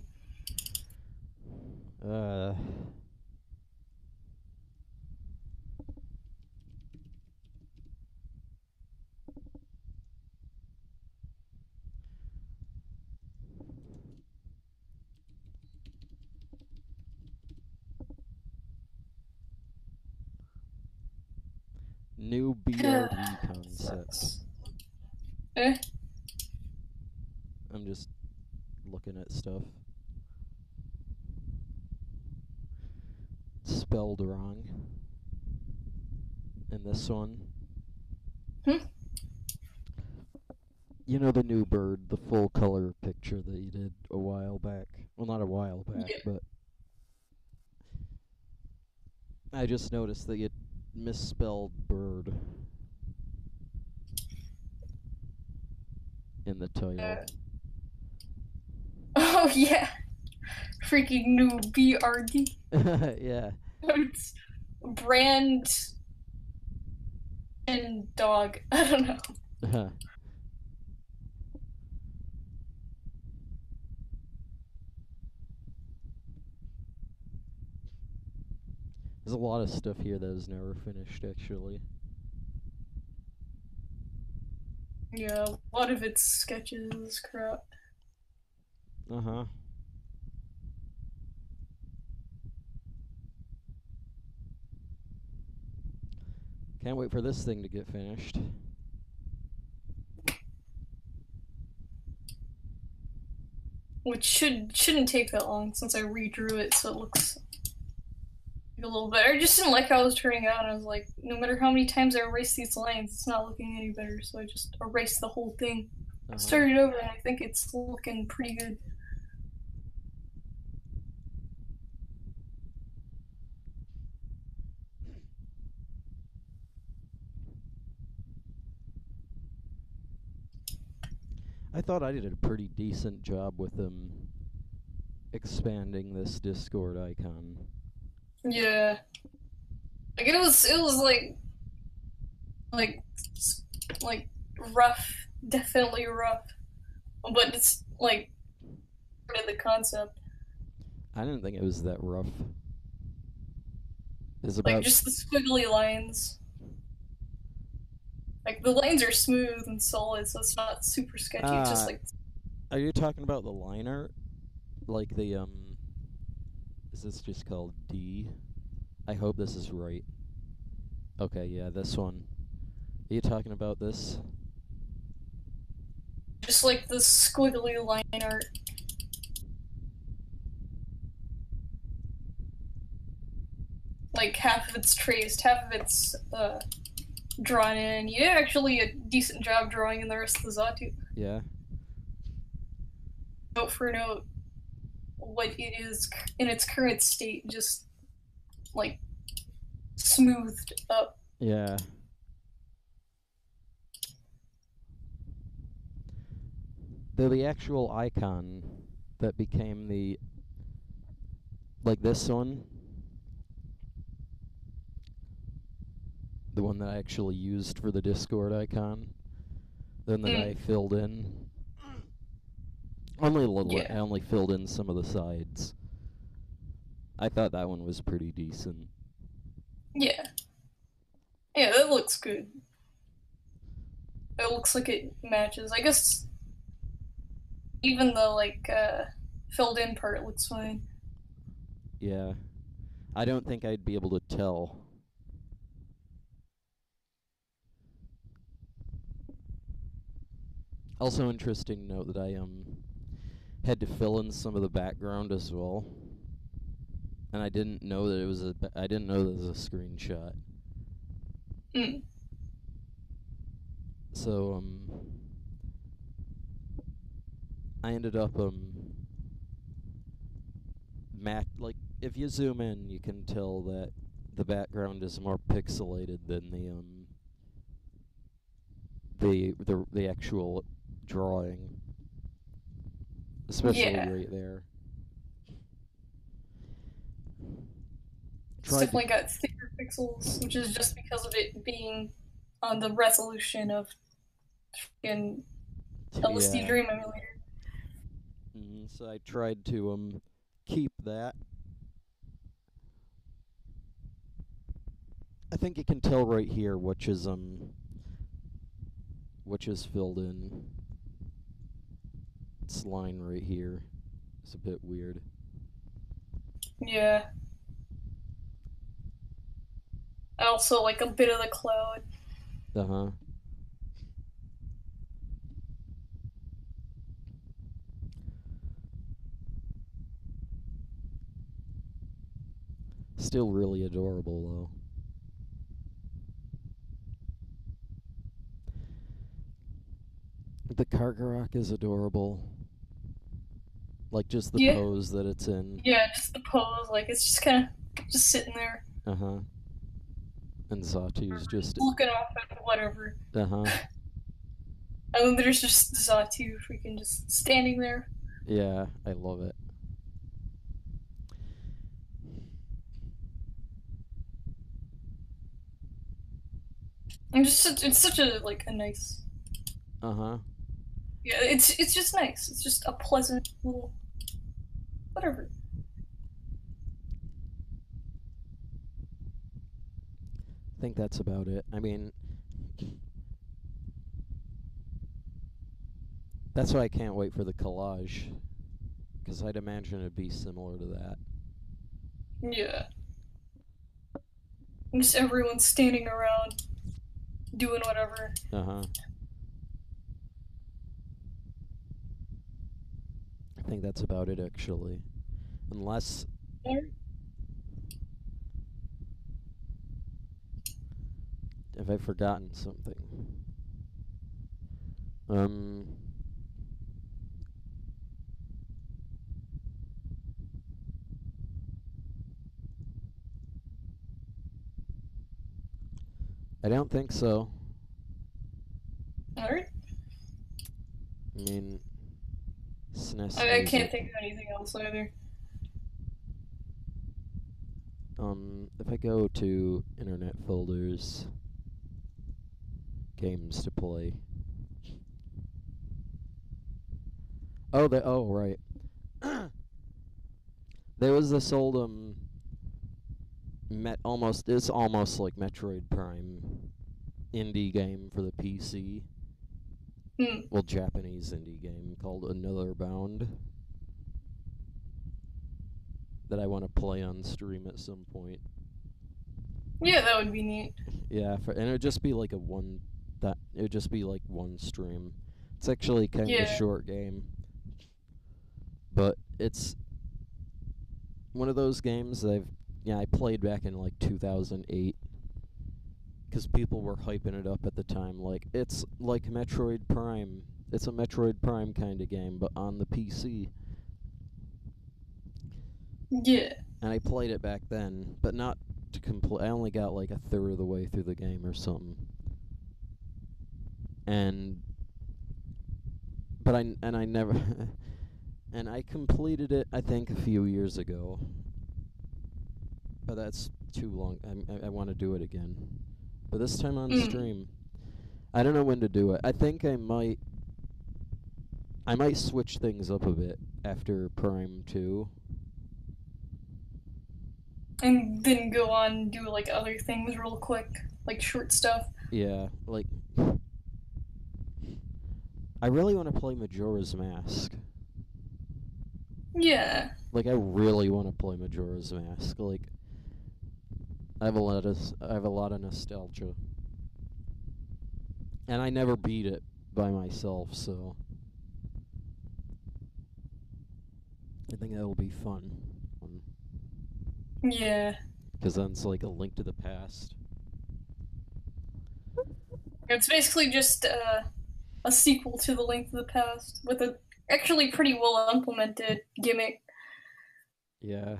New BRD concept. Sucks. Eh? I'm just looking at stuff. Spelled wrong. In this one. Hmm? You know the new bird, the full color picture that you did a while back. Well, not a while back, Yeah. but I just noticed that you misspelled bird in the title. Oh yeah. Freaking new BRD. Yeah. It's brand and dog. I don't know. There's a lot of stuff here that was never finished, actually. Yeah, a lot of its sketches, crap. Uh-huh. Can't wait for this thing to get finished. Which shouldn't take that long since I redrew it so it looks a little better. I just didn't like how it was turning out, and I was like, no matter how many times I erase these lines, it's not looking any better, so I just erased the whole thing. Started over, and I think it's looking pretty good. I thought I did a pretty decent job with them expanding this Discord icon. Yeah. Like it was like like rough, definitely rough. But it's like part of the concept. I didn't think it was that rough. It's Like about just the squiggly lines. Like the lines are smooth and solid, so it's not super sketchy. It's just like. Are you talking about the line art? Like the is this just called D? I hope this is right. Okay, yeah, this one. Are you talking about this? Just like the squiggly line art. Like half of it's traced, half of it's drawn in. You did actually a decent job drawing in the rest of the Xatu. Yeah. Note for note, what it is in its current state, just like smoothed up. Yeah. Though the actual icon that became the, like this one, the one that I actually used for the Discord icon, then that I filled in. Only a little bit. I only filled in some of the sides. I thought that one was pretty decent. Yeah. Yeah, that looks good. It looks like it matches. I guess even the like filled in part looks fine. Yeah. I don't think I'd be able to tell. Also interesting note that I had to fill in some of the background as well. And I didn't know that it was I didn't know that it was a screenshot. So, I ended up, like, if you zoom in, you can tell that the background is more pixelated than the actual drawing. Especially Yeah. right there. It's definitely got thicker pixels, which is just because of it being on the resolution of freaking LSD Yeah. Dream Emulator. So I tried to keep that. I think you can tell right here which is filled in. This line right here is a bit weird. Yeah. I also like a bit of the cloud. Uh-huh. Still really adorable though. The Kargaroc is adorable. Like just the Yeah. pose that it's in. Yeah, just the pose, like it's just kind of just sitting there. Uh-huh. And Xatu's just Looking off at whatever. uh-huh. And then there's just Xatu freaking just standing there. Yeah, I love it. And it's such a like a nice. Uh-huh. Yeah, it's just nice. It's just a pleasant little whatever. I think that's about it. I mean, that's why I can't wait for the collage, because I'd imagine it'd be similar to that. Yeah. And just everyone standing around doing whatever. Uh-huh. I think that's about it, actually. Unless... Have I forgotten something? I don't think so. Alright. I mean, SNES I music. can't think of anything else either. If I go to internet folders, games to play. Oh, right. There was this old it's almost like Metroid Prime indie game for the PC. Well, Japanese indie game called Another Bound that I want to play on stream at some point. Yeah, that would be neat. Yeah, and it would just be like one stream. It's actually kind of a short game, but it's one of those games that I played back in like 2008 because people were hyping it up at the time. Like, it's like Metroid Prime. It's a Metroid Prime kind of game, but on the PC. Yeah. And I played it back then, but not to complete. I only got like a third of the way through the game or something. But I never and I completed it I think a few years ago. But that's too long. I want to do it again. But this time on stream. I don't know when to do it. I think I might switch things up a bit after Prime 2. And then go on and do like other things real quick, like short stuff. Yeah, like I really want to play Majora's Mask. Yeah. Like, I really want to play Majora's Mask. Like, I have a lot of nostalgia. And I never beat it by myself, so I think that'll be fun. Yeah. Because then it's like a link to the past. It's basically just a sequel to The Link of the Past with a actually pretty well implemented gimmick. Yeah.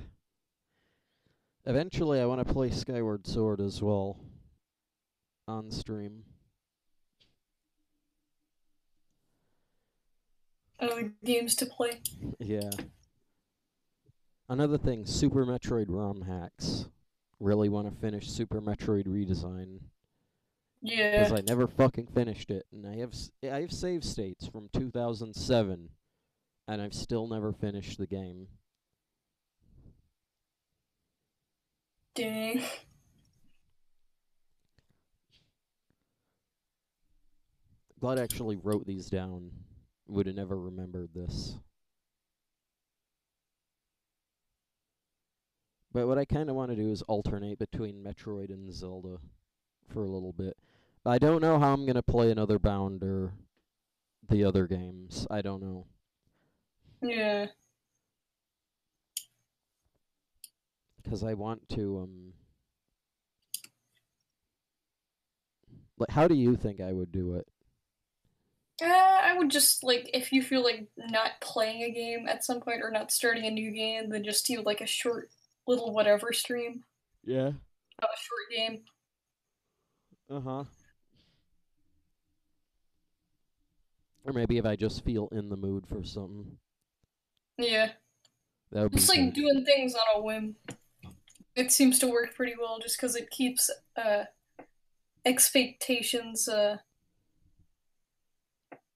Eventually, I want to play Skyward Sword as well on stream. Games to play. Yeah. Another thing, Super Metroid ROM hacks. Really want to finish Super Metroid redesign because Yeah. I never fucking finished it, and I have save states from 2007, and I've still never finished the game. Dang. Glad I actually wrote these down. Would have never remembered this. But what I kind of want to do is alternate between Metroid and Zelda for a little bit. I don't know how I'm going to play another Bound or the other games. I don't know. Yeah. Because I want to, like, how do you think I would do it? I would just like if you feel like not playing a game at some point or not starting a new game, then just do like a short little whatever stream Yeah. of a short game. Uh-huh. Or maybe if I just feel in the mood for something. Yeah. That would be Just like good. doing things on a whim. It seems to work pretty well just because it keeps expectations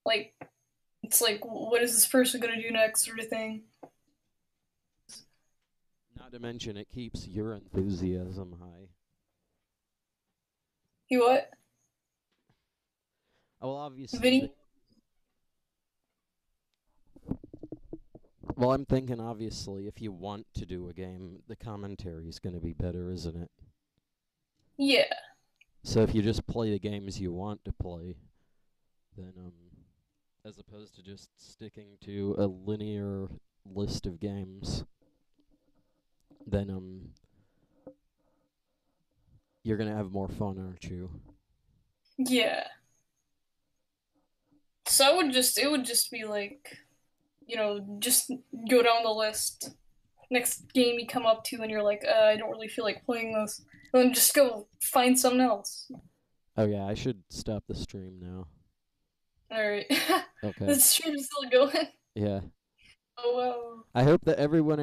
like it's like what is this person gonna do next sort of thing. Not to mention, it keeps your enthusiasm high. You what? Well, obviously, Vinny? well, I'm thinking, obviously, if you want to do a game, the commentary's going to be better, isn't it? Yeah. So if you just play the games you want to play, then, as opposed to just sticking to a linear list of games, then, you're going to have more fun, aren't you? Yeah. So I would just it would just be like, just go down the list. Next game you come up to and you're like, I don't really feel like playing this. And then just go find something else. Oh, yeah, I should stop the stream now. Alright. Okay. The stream's still going. Yeah. Oh wow. I hope that everyone